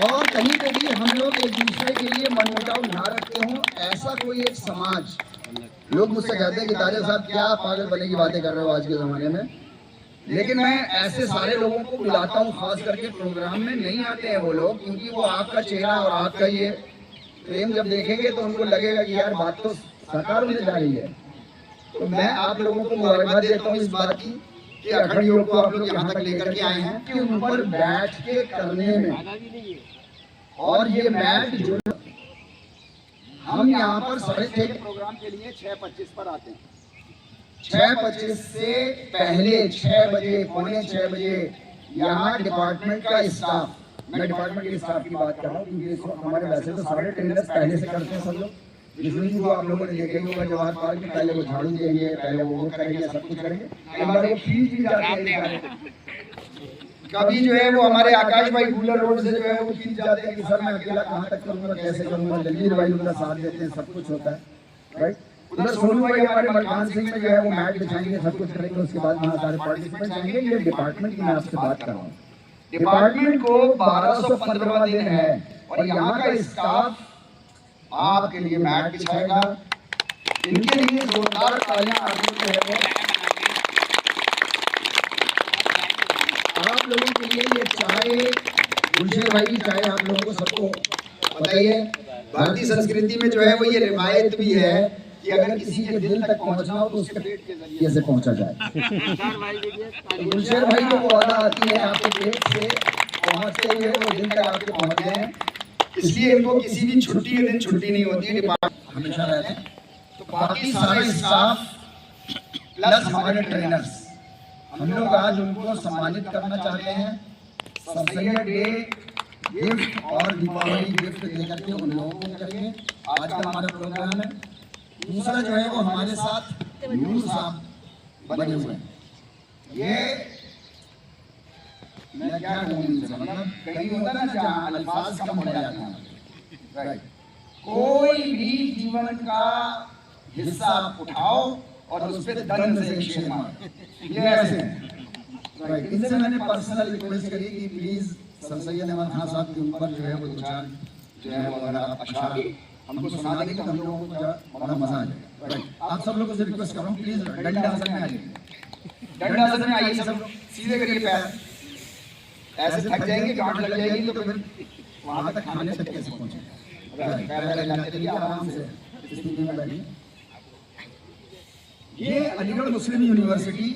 और कहीं पे भी हम लोग एक दूसरे के लिए मनमुटाव ना रखते हो। ऐसा कोई एक समाज। लोग मुझसे कहते हैं कि तारिक साहब क्या पागल बने की बातें कर रहे हो आज के ज़माने में, लेकिन मैं ऐसे सारे लोगों को बुलाता हूँ, खास करके प्रोग्राम में नहीं आते हैं वो लोग, क्योंकि वो आपका चेहरा और आपका ये प्रेम जब देखेंगे तो उनको लगेगा कि यार बात तो साकार होने जा रही है। तो मैं आप लोगों को मुबारकबाद देता हूँ इस बात की कि अखंडियों को आप लोग यहाँ तक लेकर के आए हैं कि उन पर बैठ के करने में, और ये मैच जो हम यहाँ पर 6:30 प्रोग्राम के लिए 6:25 पर आते हैं। 6:25 से पहले 6 बजे, पौने 6 बजे यहाँ डिपार्टमेंट का स्टाफ, मैं डिपार्टमेंट के स्टाफ की बात कर रहा हूँ क्योंकि इस वक्त हमारे वैसे तो सारे ट्रेनर्स पहले से करते हैं सब लोग, जिसमें को आप लोगों ने देखे होगा जवाहर पार्क में पहले वो झाड़ू देंगे, पहले वो करेंगे, सब कुछ करेंगे, हमारे वो फीस भी जाते हैं। कभी जो है वो हमारे आकाश भाई गुलर रोड से जो है वो खींच जाते हैं कि सर मैं अकेला कहाँ तक करूँगा, कैसे करूँगा, जल्दी भाई उनका साथ देते हैं, सब कुछ होता है, राइट। उधर सोनू भाई हमारे मलकान सिंह में जो है वो मैच बिछाएंगे, सब कुछ करेंगे, उसके बाद वहाँ सारे पार्टिसिपेंट जाएंगे। ये डिपार्टमेंट की मैं आपसे बात कर रहा हूँ, डिपार्टमेंट को 1215वां दिन है और यहाँ का स्टाफ आपके लिए मैच बिछाएगा। इनके लिए जोरदार तालियां आप लोग जो है आप लोगों के लिए ये चाय, गुलशेर भाई की चाय आप लोगों को सबको बताइए। भारतीय संस्कृति में जो है वो ये रिवायत भी है कि अगर किसी के दिल तक पहुंचना हो तो उसके पेट के जरिए से पहुंचा जाए। तो गुलशेर भाई को वो अदा आती है आपके पेट से पहुंचते हुए वो दिल तक आपके पहुंच गए हैं, इसलिए इनको किसी भी छुट्टी के दिन छुट्टी नहीं होती है, डिपार्टमेंट हमेशा रहते हैं। तो बाकी सारा स्टाफ प्लस हमारे ट्रेनर्स, हम लोग आज उनको सम्मानित करना चाहते हैं। सर सैयद डे गिफ्ट और दीपावली गिफ्ट देकर के उन लोगों को करेंगे। आज का हमारा प्रोग्राम है। दूसरा जो है वो हमारे साथ नूर साहब बने हुए हैं। ये मैं क्या कहूँ इनसे, मतलब कहीं होता ना जहाँ अल्फाज कम हो जाते हैं, राइट। कोई भी जीवन का हिस्सा आप उठाओ और उस पर दंड से शेर मारो, ये ऐसे राइट। इनसे मैंने पर्सनल रिक्वेस्ट करी कि प्लीज सर सैयद अहमद खान साहब के ऊपर जो है वो 2-4 जो है वो अगर आप अशआर हमको सुना देंगे तो हम लोगों को बड़ा मजा आ जाएगा, राइट। आप सब लोगों से रिक्वेस्ट कर रहा हूँ प्लीज डंडा आसन में आइए, डंडा आसन में आइए सब लोग, सीधे करिए पैर, ऐसे थक जाएंगे, गांठ लग जाएगी तो फिर वहां तक खाने तक कैसे पहुंचेंगे, पैर लगाते रहिए आराम से स्थिति में बैठिए। ये अलीगढ़ मुस्लिम यूनिवर्सिटी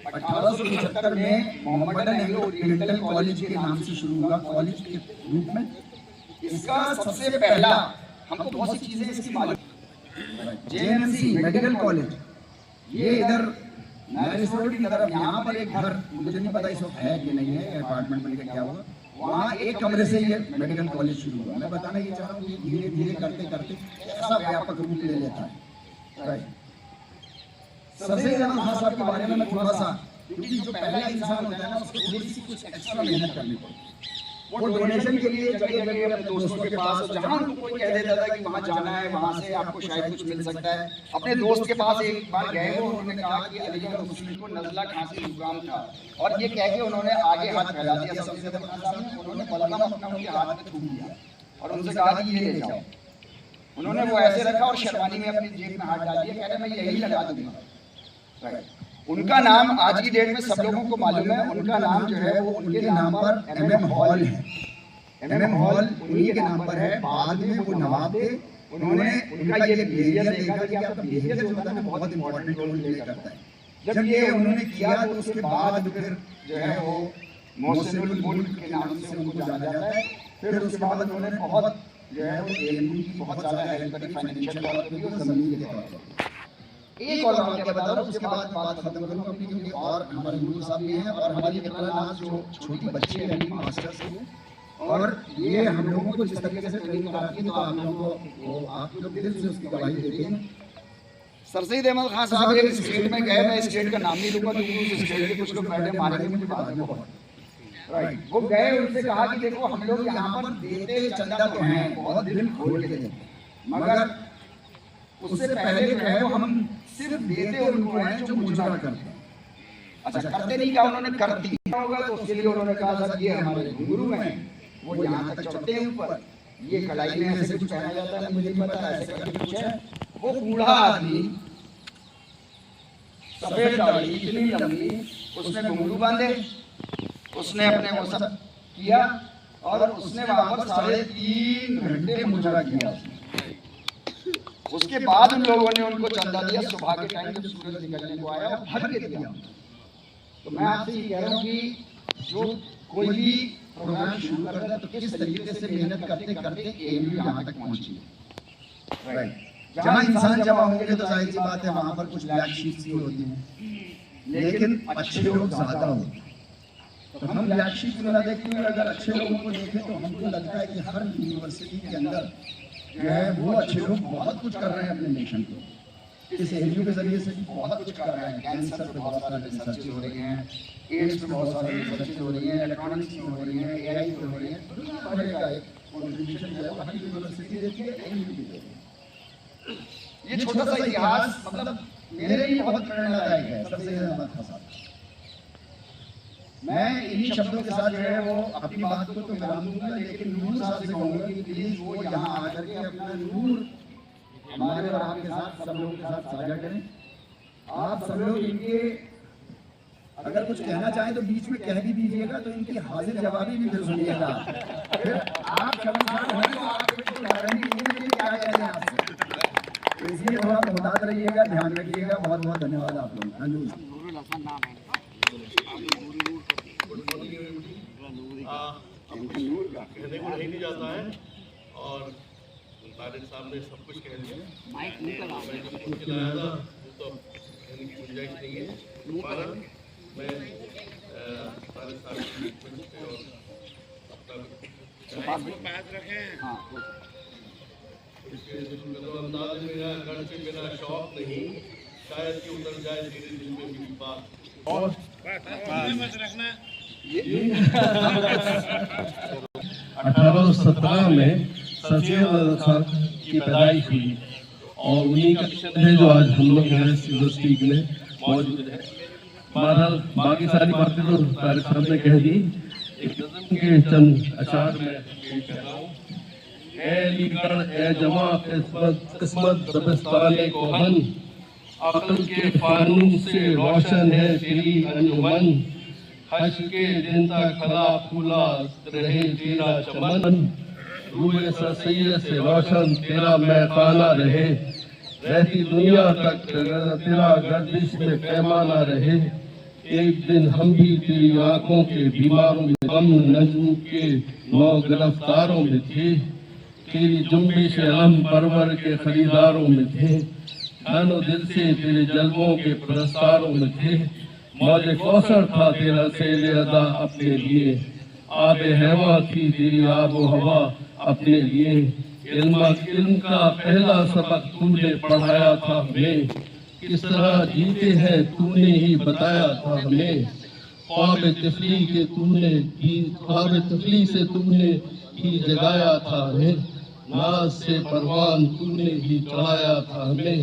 1875 में मोहम्मदन एंग्लो ओरिएंटल कॉलेज के नाम से शुरू हुआ, कॉलेज के रूप में। इसका सबसे पहला हमको बहुत सी चीजें इसकी मालूम, जेएनएमसी मेडिकल कॉलेज, ये इधर मैरिज रोड की तरफ, यहाँ पर एक घर, मुझे नहीं पता इस वक्त है कि नहीं है, अपार्टमेंट बन के क्या हुआ, वहाँ एक कमरे से ये मेडिकल कॉलेज शुरू हुआ। मैं बताना ये चाह रहा हूँ कि धीरे धीरे करते करते ऐसा व्यापक रूप ले लेता है, राइट। सर सैयद अहमद खान साहब के बारे में मैं थोड़ा सा, क्योंकि जो पहला इंसान होता है ना उसको थोड़ी सी कुछ एक्स्ट्रा मेहनत करनी पड़ती है। वो डोनेशन के लिए जगह जगह अपने दोस्तों के पास, जहाँ कोई कह देता था कि वहाँ जाना है, वहाँ से आपको शायद कुछ मिल सकता है, अपने दोस्त के पास एक बार गए वो, उन्होंने कहा कि अलीगढ़ मुस्लिम को नज़ला खांसी जुकाम था, और ये कह के उन्होंने आगे हाथ फैला दिया सर सैयद अहमद खान साहब ने, उन्होंने बलगम अपना उनके हाथ में थूक दिया और उनसे कहा कि ये ले जाओ। उन्होंने वो ऐसे रखा और शेरवानी में अपनी जेब में हाथ डाल दिया, कह रहे मैं यही लगा दूंगा, राइट। उनका नाम आज की डेट में सब लोगों को मालूम है, उनका नाम जो है वो उनके नाम पर MM हॉल है, MM हॉल उन्हीं के नाम पर है। बाद में वो नवाब थे, उन्होंने उनका ये बिहेवियर देखा कि आपका बिहेवियर जो होता है ना बहुत इंपॉर्टेंट रोल प्ले करता है। जब ये उन्होंने किया तो उसके बाद फिर जो है वो मोहसिनुल मुल्क के नाम से उनको जाना जाता है। फिर उसके बाद उन्होंने बहुत जो है वो AMU की बहुत ज़्यादा हेल्प करी फाइनेंशियल तौर पर भी और ज़मीन के तौर पर। एक और वाक़या बता रहा हूँ, उसके बाद बात खत्म करूँगा अपनी, क्योंकि और हमारे नूर साहब भी हैं और हमारी इकरा नाज जो छोटी बच्ची है अभी मास्टर्स की, और ये हम लोगों को जिस तरीके से ट्रेनिंग कराती है तो आप लोगों को आप लोग दिल से उसकी गवाही देते हैं। सर सईद अहमद खान साहब एक स्टेट में गए, मैं स्टेट का नाम नहीं लूँगा क्योंकि उस स्टेट के कुछ लोग मैडम मारेंगे मुझे बाद में बहुत, राइट। वो गए, उनसे कहा कि देखो हम लोग यहाँ पर देते चंदा तो हैं, बहुत दिल खोल के देते, मगर उससे पहले जो है वो हम सिर्फ देते उनको हैं जो मुजरा करते हैं। अच्छा, करते नहीं क्या, उन्होंने कर दिया होगा, तो उसके लिए उन्होंने कहा सर ये हमारे गुरु हैं, वो यहाँ तक चढ़ते हैं ऊपर, ये कलाई में ऐसे कुछ पहना जाता है, मुझे नहीं पता ऐसे करके कुछ है। वो बूढ़ा आदमी, सफेद दाढ़ी इतनी लंबी, उसने घुंघरू बांधे, उसने अपने वो सब किया और उसने वहां पर 3.5 घंटे मुजरा किया। उसके बाद उन लोगों ने उनको चंदा दिया, सुबह के टाइम जब सूरज निकलने को आया भर के दिया। तो मैं आपसे ये कह रहा हूँ कि जो कोई भी प्रोग्राम शुरू कर रहा है तो किस तरीके से मेहनत करते करते AMU यहाँ तक पहुँची, राइट। जहाँ इंसान जमा होंगे तो जाहिर सी बात है वहाँ पर कुछ ब्लैक शीट्स भी होती हैं, लेकिन अच्छे लोग ज़्यादा होते हैं। तो हम ब्लैक शीट में ना देखते हुए अगर अच्छे लोगों को देखें तो हमको लगता है कि हर यूनिवर्सिटी के अंदर जो है वो अच्छे लोग बहुत कुछ कर रहे हैं अपने नेशन को। इस AMU के जरिए से बहुत कुछ कर रहे हैं, कैंसर पे बहुत सारे रिसर्च हो रही हैं, एड्स पे बहुत सारे रिसर्च हो रही हैं, इलेक्ट्रॉनिक्स में हो रही हैं, AI पे हो रही हैं। दुनिया भर का एक कॉन्ट्रीब्यूशन जो है वो हर यूनिवर्सिटी देती है, AMU भी देती है। ये छोटा सा इतिहास मतलब मेरे लिए बहुत प्रेरणादायक है। सर सईद अहमद खान साहब, मैं इन्हीं शब्दों के साथ जो है वो अपनी बात को तो विराम दूंगा, लेकिन नूर साहब से कहूँगा कि प्लीज वो यहाँ आकर के अपना नूर हमारे और आपके साथ सब लोगों के साथ साझा करें। आप सब लोग इनके अगर कुछ कहना चाहें तो बीच में कह भी दीजिएगा, तो इनकी हाजिर जवाबी भी फिर सुनिएगा। फिर आप शर्मसार होंगे तो आप बिल्कुल गारंटी देंगे कि क्या कहते हैं आपसे, तो इसलिए थोड़ा मुहतात रहिएगा, ध्यान रखिएगा। बहुत बहुत धन्यवाद आप लोग। हाँ जी, कहने को नहीं जाता है और तारिक साहब ने सब कुछ कह दिया। तो कहने की गुंजाइश नहीं है। मैं तारिक साहब अंदाज मेरा घर से मेरा शौक नहीं, शायद कि उतर जाए मेरे दिल में भी बात। और 1817 में सर सैयद अहमद खान की पैदाइश हुई और उन्हीं का मिशन है जो आज हम लोग यहाँ इस यूनिवर्सिटी में मौजूद है। बहरहाल बाकी सारी बातें तो तारिक साहब ने कह दी, एक नज़म के चंद अशार में पेश कर रहा हूँ। ए अलीगढ़ ए जमा किस्मत दबिस्ताने कोहन, अक्ल के फानून से रोशन है तेरी अंजुमन, हश्र के दिन तक खला फूला रहे तेरा चमन, रूए सर सैयद से रोशन तेरा महकाना रहे, रहती दुनिया तक तेरा गर्दिश में पैमाना रहे। एक दिन हम भी तेरी आंखों के बीमारों में, गम नजू के 9 गिरफ्तारों में थे, तेरी जुम्बिश अलम परवर के खरीदारों में थे, जानो दिल से तेरे जल्बों के पुरस्कारों में थे। मौजे कौसर था तेरा सेले अदा अपने लिए, आबे हैवा थी तेरी आबो हवा अपने लिए। इल्म का पहला सबक तूने पढ़ाया था हमें, किस तरह जीते हैं तूने ही बताया था हमें। ख्वाब तफली से तूने ही जगाया था हमें, नाज से परवान तूने ही चढ़ाया था हमें।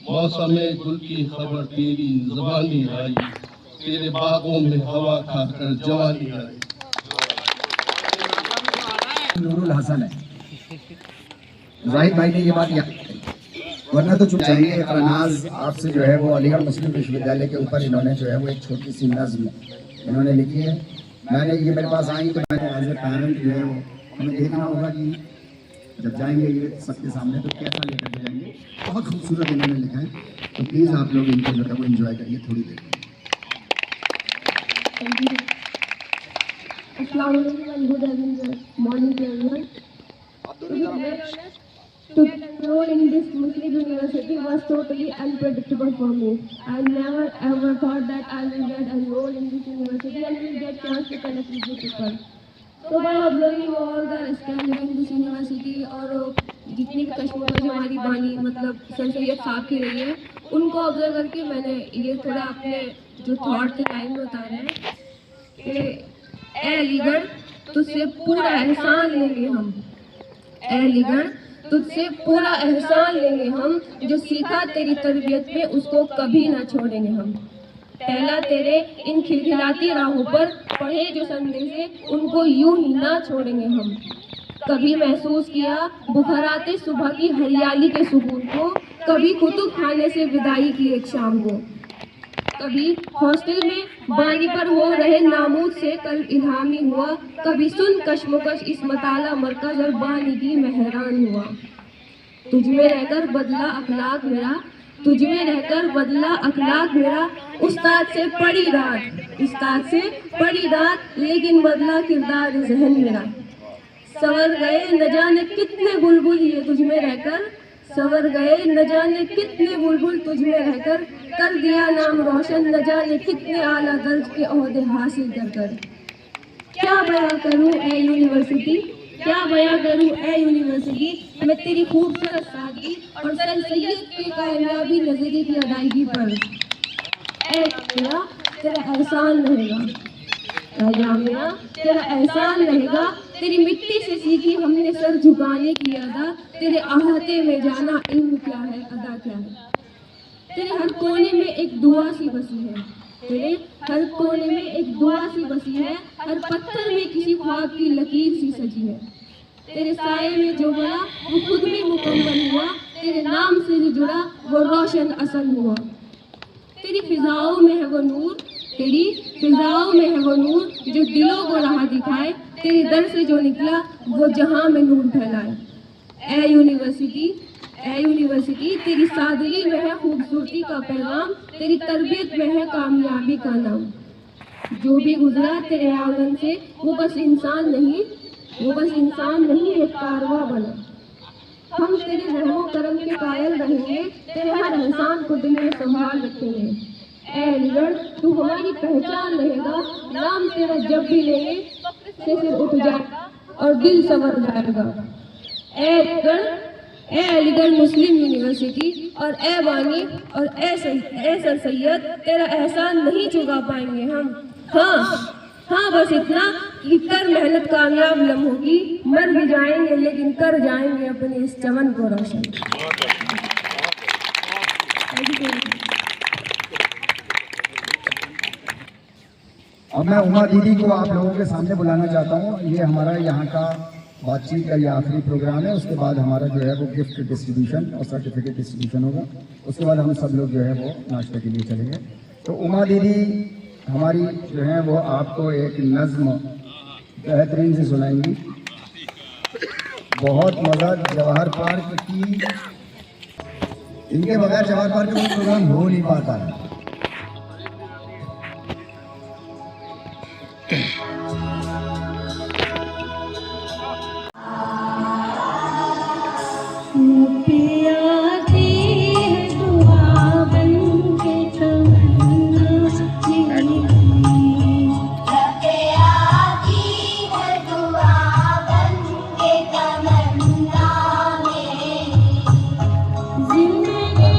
मौसम गुल की खबर तेरी ज़बानी आई, तेरे बागों में हवा खाकर जवानी आई। नूरुल हसन है, जाहिद भाई ने ये बात याद करी, वरना तो चुप जाएंगे। अनाज आपसे जो है वो अलीगढ़ मुस्लिम विश्वविद्यालय के ऊपर इन्होंने जो है वो एक छोटी सी नज़्म इन्होंने लिखी है। मैंने ये मेरे पास आई तो मैंने एज ए पैरेंट जो है वो हमें देखना होगा कि जब जाएंगे ये सबके सामने तो कैसा लेकर के जाएंगे। बहुत खूबसूरत इन्होंने लिखा है, तो प्लीज़ आप लोग इनको जो है वो एंजॉय करिए थोड़ी देर। Assalamualaikum and good morning to everyone. To enroll in this Muslim university was totally unpredictable for me. I never ever thought that I will get enrolled in this university and will get chance to connect with the people. So by observing all the scandal in this university और जितनी भी कश्मकश हमारी बानी मतलब sir Syed साहब की रही है, उनको ऑब्जर्व करके मैंने ये थोड़ा अपने जो थॉट थे टाइम में उतारे हैं कि ए अलीगढ़ तुझसे पूरा एहसान लेंगे हम, ए अलीगढ़ तुझसे पूरा एहसान लेंगे हम, जो सीखा तेरी तरबियत में उसको कभी ना छोड़ेंगे हम। पहला तेरे इन खिलखिलाती राहों पर पढ़े जो संदेश है उनको यूं ही ना छोड़ेंगे हम। कभी महसूस किया बुखाराते सुबह की हरियाली के सुकून को, कभी कुतुब खाने से विदाई की एक शाम को, कभी हॉस्टल में बानी पर हो रहे नामूद से कल इल्हामी हुआ, कभी सुन कश्मकश इस मताला मरकज और बानी की मैं हैरान हुआ। तुझ में रहकर बदला अखलाक मेरा, तुझ में रहकर बदला अखलाक मेरा, उस्ताद से पढ़ी रात, उस्ताद से पढ़ी रात, लेकिन बदला किरदार ज़हन मेरा। सवर गए न जाने कितने बुलबुल ये तुझ में रहकर, सवर गए न जाने कितने बुलबुल तुझ में रहकर, कर दिया नाम रोशन न जाने कितने आला दर्ज के ओहदे हासिल कर कर। क्या बयां करूं ए यूनिवर्सिटी, क्या बयां करूं ए यूनिवर्सिटी, मैं तेरी खूबसूरत सादगी और सर सैयद की कामयाबी नजरिए की अदायगी पर। ए जामिया तेरा एहसान रहेगा, ए जामिया तेरा एहसान रहेगा, तेरी मिट्टी से सीखी हमने सर झुकाने की अदा, तेरे अहाते में जाना इल्म क्या है अदा क्या है। तेरे हर कोने में एक दुआ सी बसी है, तेरे हर कोने में एक दुआ सी बसी है, हर पत्थर में किसी ख्वाब की लकीर सी सजी है। तेरे साए में जो बड़ा वो खुद में मुकम्मल हुआ, तेरे नाम से जो जुड़ा वो रोशन असल हुआ। तेरी फिजाओं में है वो नूर, तेरी फिजाओं में है वो नूर, जो दिलों को राह दिखाए, तेरे दर से जो निकला वो जहां में नूर फैलाए। ए यूनिवर्सिटी, ए यूनिवर्सिटी तेरी सादगी में है खूबसूरती का पैगाम, तेरी तरबियत में है कामयाबी का नाम। जो भी गुजरा तेरे आंगन से वो बस इंसान नहीं, वो बस इंसान नहीं एक कारवां बना। हम तेरे रहमो करम के कायल रहेंगे, तेरे हर एहसान को दिल में संभाल रखेंगे। ए अलीगढ़ तू हमारी पहचान रहेगा, नाम तेरा जब भी लेंगे से सिर उठ जाएगा और दिल संवर जाएगा। ए अलीगढ़, ए अलीगढ़ मुस्लिम यूनिवर्सिटी और ए बानी और ए सर सैयद तेरा एहसान नहीं चुका पाएंगे हम। हाँ हाँ बस इतना कि कर मेहनत कामयाब लम होगी, मर भी जाएंगे लेकिन कर जाएंगे अपने इस चमन को रोशन। अब मैं उमा दीदी को आप लोगों के सामने बुलाना चाहता हूँ। ये हमारा यहाँ का बातचीत का ये आखिरी प्रोग्राम है, उसके बाद हमारा जो है वो गिफ्ट डिस्ट्रीब्यूशन और सर्टिफिकेट डिस्ट्रीब्यूशन होगा, उसके बाद हम सब लोग जो है वो नाश्ते के लिए चलेंगे। तो उमा दीदी हमारी जो है वो आपको एक नज्म बेहतरीन से सुनाएंगी। बहुत मज़ा जवाहर पार्क की, इनके बगैर जवाहर पार्क का कोई प्रोग्राम हो नहीं पाता है। जिंदगी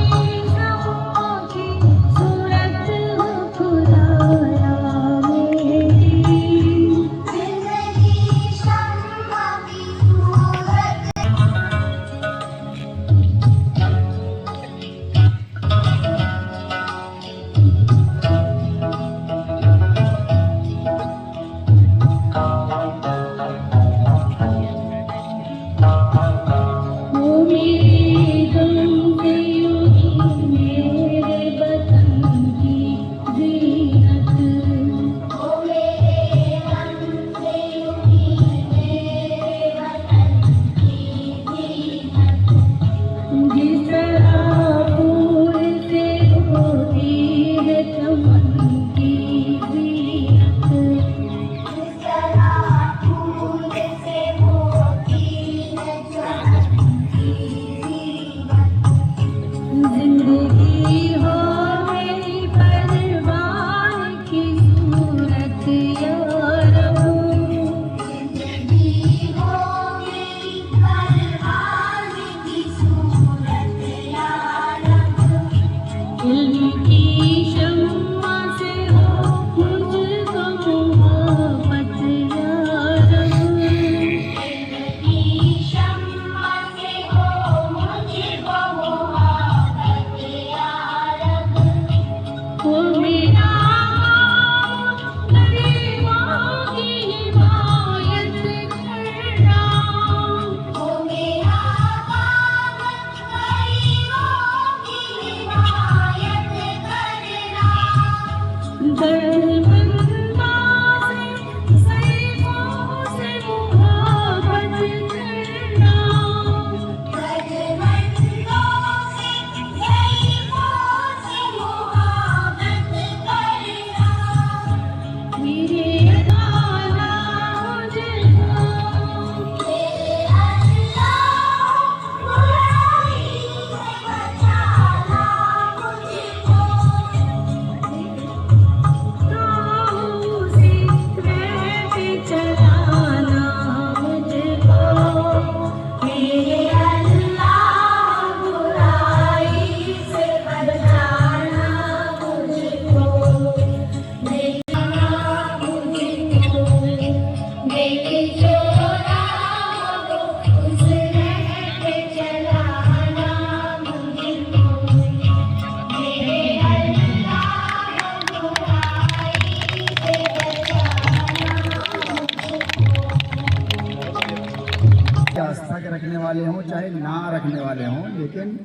आस्था के रखने वाले हों चाहे ना रखने वाले हों, लेकिन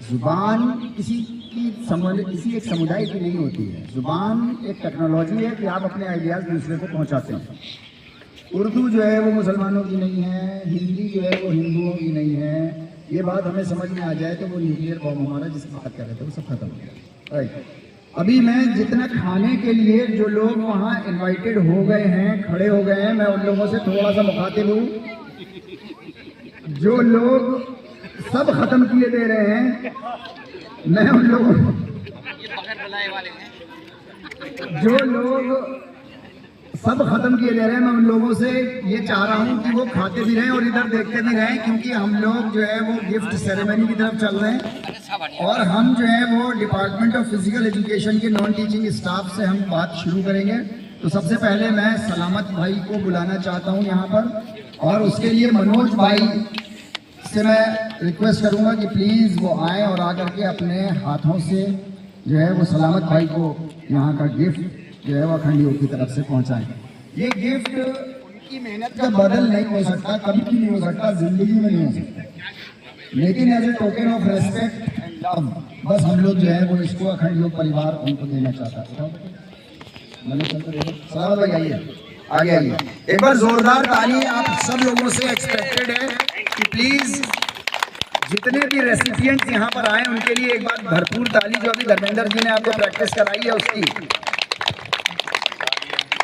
जुबान किसी एक समुदाय की नहीं होती है। जुबान एक टेक्नोलॉजी है कि आप अपने आइडियाज दूसरे को पहुंचाते हैं। उर्दू जो है वो मुसलमानों की नहीं है, हिंदी जो है वो हिंदुओं की नहीं है। ये बात हमें समझ में आ जाए तो वो न्यूक्लियर बॉम्ब हमारा जिसकी बात कर रहे थे वो सब खत्म हो गया। राइट, अभी मैं जितना खाने के लिए जो लोग वहाँ इनवाइटेड हो गए हैं, खड़े हो गए हैं, मैं उन लोगों से थोड़ा सा मुखातिब हूँ। जो लोग सब खत्म किए दे रहे हैं, मैं उन लोगों जो लोग सब खत्म किए दे रहे हैं, मैं उन लोगों से ये चाह रहा हूँ कि वो खाते भी रहें और इधर देखते भी रहें, क्योंकि हम लोग जो है वो गिफ्ट सेरेमनी की तरफ चल रहे हैं और हम जो है वो डिपार्टमेंट ऑफ फिजिकल एजुकेशन के नॉन टीचिंग स्टाफ से हम बात शुरू करेंगे। तो सबसे पहले मैं सलामत भाई को बुलाना चाहता हूँ यहाँ पर, और उसके लिए मनोज भाई से मैं रिक्वेस्ट करूँगा कि प्लीज़ वो आए और आकर के अपने हाथों से जो है वो सलामत भाई को यहाँ का गिफ्ट जो है वो अखंड योग की तरफ से पहुँचाएं। ये गिफ्ट उनकी मेहनत का बदल नहीं हो सकता, कभी भी नहीं हो सकता, जिंदगी में नहीं हो सकता, लेकिन as a token of respect and love बस हम लोग जो है वो इसको अखंड योग परिवार उनको देना चाहता है। सलामत भाई आइए, आगे आइए। एक बार जोरदार ताली आप सब लोगों से एक्सपेक्टेड है कि प्लीज जितने भी रेसिपिएंट्स यहाँ पर आए उनके लिए एक बार भरपूर ताली। जो अभी धर्मेंद्र जी ने आपको प्रैक्टिस कराई है उसकी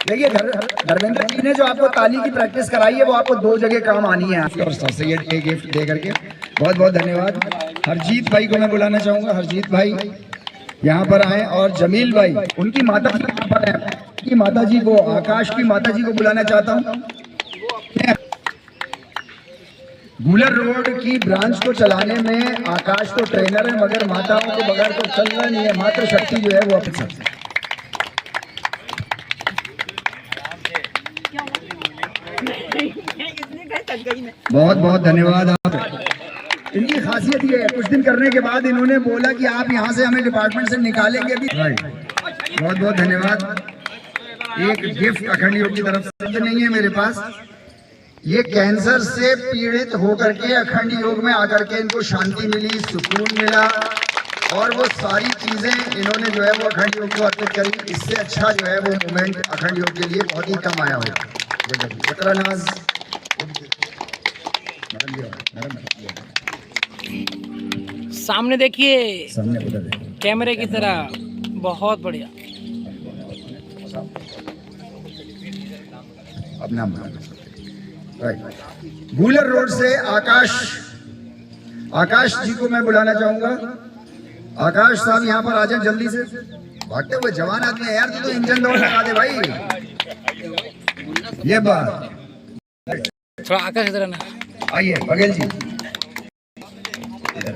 देखिए, धर्मेंद्र जी ने जो आपको ताली की प्रैक्टिस कराई है वो आपको 2 जगह काम आनी है। आपके और से ये गिफ्ट दे करके बहुत बहुत धन्यवाद। हरजीत भाई को मैं बुलाना चाहूँगा, हरजीत भाई यहाँ पर आए, और जमील भाई उनकी माता जी यहाँ पर है, उनकी माता जी को, आकाश की माता जी को बुलाना चाहता हूँ। गूलर रोड की ब्रांच को चलाने में आकाश तो ट्रेनर है, मगर माताओं के बगैर तो चलना नहीं है। मातृ शक्ति जो है वो अपनी सकती है। बहुत बहुत धन्यवाद। आप इनकी खासियत ये है, कुछ दिन करने के बाद इन्होंने बोला कि आप यहाँ से हमें डिपार्टमेंट से निकालेंगे भी। बहुत बहुत धन्यवाद। एक गिफ्ट अखंड योग की तरफ से नहीं है मेरे पास, ये कैंसर से पीड़ित होकर के अखंड योग में आकर के इनको शांति मिली, सुकून मिला, और वो सारी चीजें इन्होंने जो है वो अखंड योग को अर्पित करी। इससे अच्छा जो है वो मूवमेंट अखंड योग के लिए बहुत ही कम आया होगा। सामने देखिए, सामने उधर देखिए, कैमरे की तरह। बहुत बढ़िया। अपना गूलर रोड से आकाश जी को मैं बुलाना चाहूंगा। आकाश साहब यहाँ पर आ जाए जल्दी से। भागते हुए जवान आदमी है यार, तो इंजन दौड़ लगा दे भाई। ये बात थोड़ा आकाश इधर ना आइए, बघेल जी इधर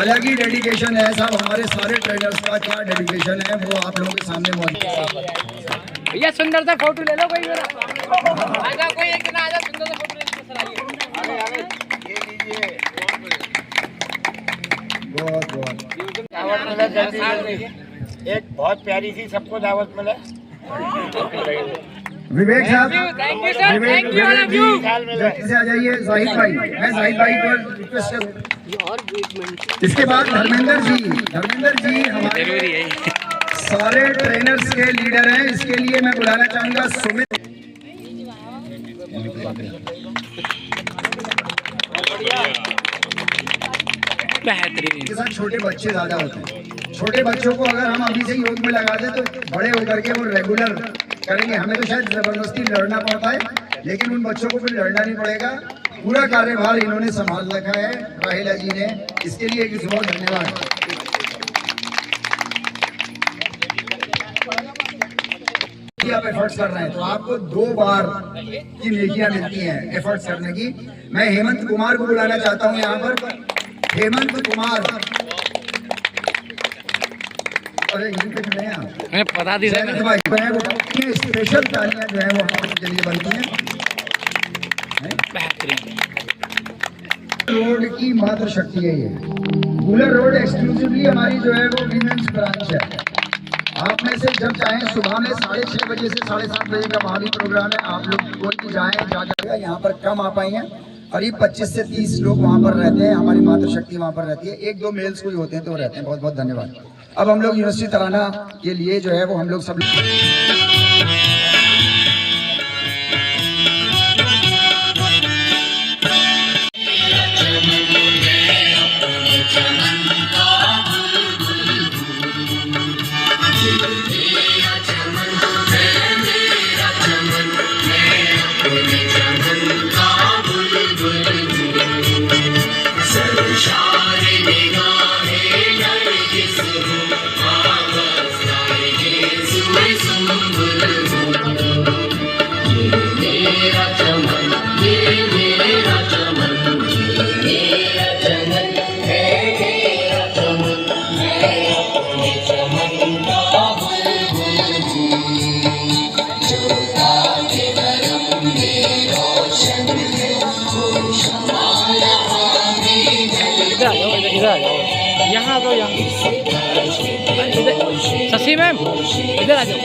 अलग ही डेडिकेशन है साहब, हमारे सारे ट्रेनर्स का क्या डेडिकेशन है वो आप लोगों के सामने मौजूद है। भैया सुंदर सा फोटो ले लो कोई मेरा। आजा कोई एक जना आजा, सुंदर सा फोटो ले लो। ये लीजिए। बहुत दावत मिले जल्दी, एक बहुत प्यारी सी सबको दावत मिले। विवेक साहब, thank you sir, thank you all of you. जल्दी से आ जाइए। जाहिद भाई, मैं जाहिद भाई को रिक्वेस्ट करूँ। इसके बाद धर्मेंद्र जी हमारे सारे ट्रेनर्स के लीडर हैं, इसके लिए मैं बुलाना चाहूंगा सुमित। बेहतरीन। के साथ छोटे बच्चे ज्यादा होते हैं। छोटे बच्चों को अगर हम अभी से योग में लगा दें तो बड़े होकर के वो रेगुलर करेंगे। हमें तो शायद जबरदस्ती लड़ना पड़ता है, लेकिन उन बच्चों को फिर लड़ना नहीं पड़ेगा। पूरा कार्यभार इन्होंने संभाल रखा है राहिला जी ने, इसके लिए एक बहुत धन्यवाद। आप एफर्ट्स कर रहे हैं तो आपको 2 बार की नेकियां मिलती हैं एफर्ट्स करने की। मैं हेमंत कुमार को बुलाना चाहता हूं यहाँ पर। हेमंत कुमार, अरे इनके जो है हमें पता दी सर, वो स्पेशल तालियां जो है वो हमारे लिए बनती हैं। बेहतरीन। रोड की मातृ शक्ति है ये। गूलर रोड एक्सक्लूसिवली हमारी जो है वो वीमेंस ब्रांच है। आप में से जब चाहें सुबह में 6:30 बजे से 7:30 बजे का वहाँ भी प्रोग्राम है, आप लोग कोई भी जाएं जा जाएगा। यहाँ पर कम आ पाएंगे, करीब 25 से 30 लोग वहाँ पर रहते हैं, हमारी मातृशक्ति वहाँ पर रहती है। 1-2 मेल्स कोई होते हैं तो रहते हैं। बहुत बहुत धन्यवाद। अब हम लोग यूनिवर्सिटी तराना के लिए जो है वो हम लोग सब यहाँ तो यहाँ शशि मैम इधर आ जाओ।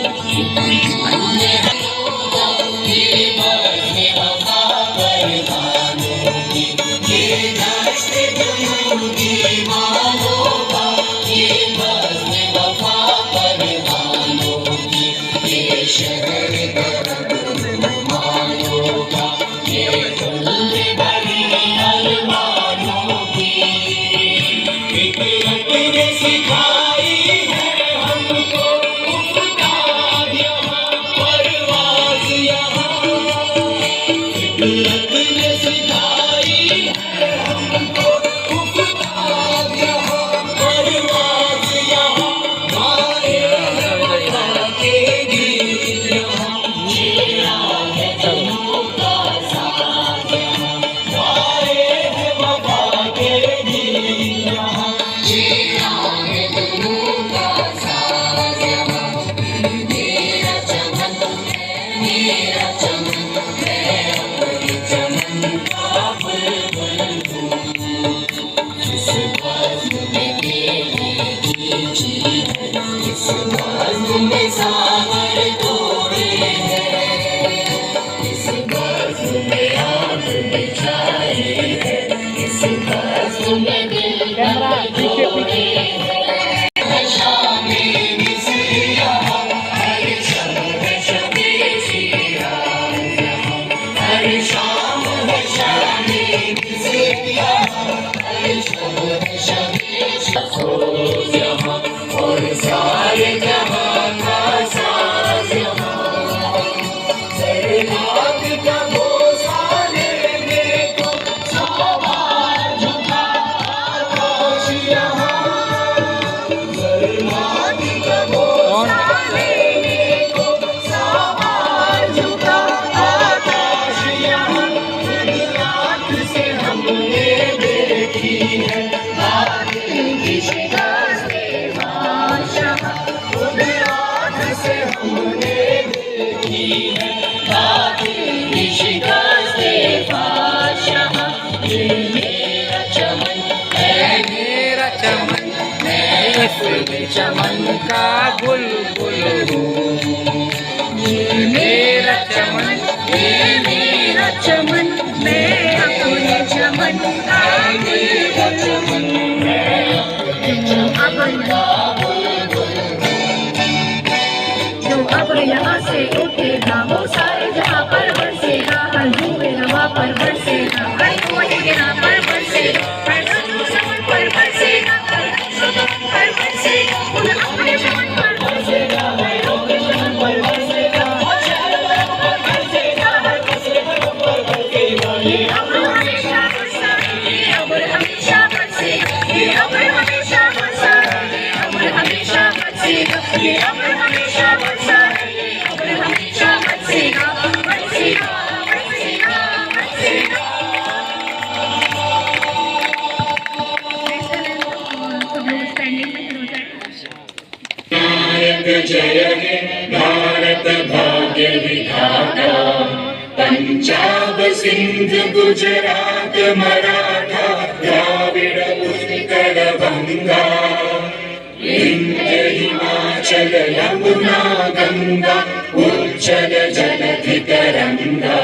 चमन का बुलबुल हूँ, ये मेरा चमन, ये मेरा चमन, मैं अपने चमन का बुलबुल जो अब यहाँ से उठेगा वो सारे जहाँ पर बरसेगा, हर धूए हवा पर बरसेगा, हर कोई यहाँ पर बरसेगा, हर समुद्र पर बरसेगा, पर बरसेगा, उन अपने चमन पर बरसेगा, पैरों के चमन पर बरसेगा, और चारों पर बरसेगा, हर किसी पर बरसेगा। ये अब्र हमेशा बरसा, ये अब्र हमेशा बरसेगा, ये अब्र हमेशा बरसा, ये अब्र हमेशा बरसेगा, ये अब्र हमेशा बरसा, ये अब्र हमेशा बरसेगा, बरसेगा, बरसेगा, बरसेगा। जय हे भारत भाग्य विधाता, पंजाब सिंध गुजरात मराठा द्राविड़ उत्कल गंगा, विंध्य हिमाचल यमुना गंगा उज्जल जलधि तरंगा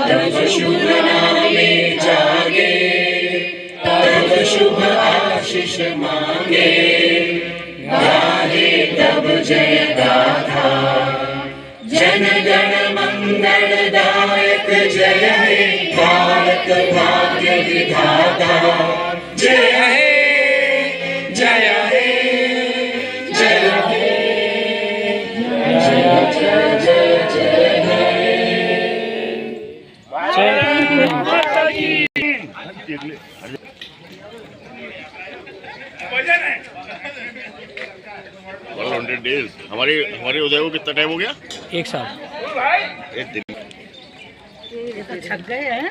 तव शुभ नामे जागे तव शुभ आशीष मांगे गाहे तब जय गाथा जन गण मंगलदायक जय हे भारत भाग्य विधाता जय हे जय हे जय हे जय जय जय जय हे डेज हमारे उदय को कितना टाइम हो गया? 1 साल। एक दिन ये तो छक गए हैं।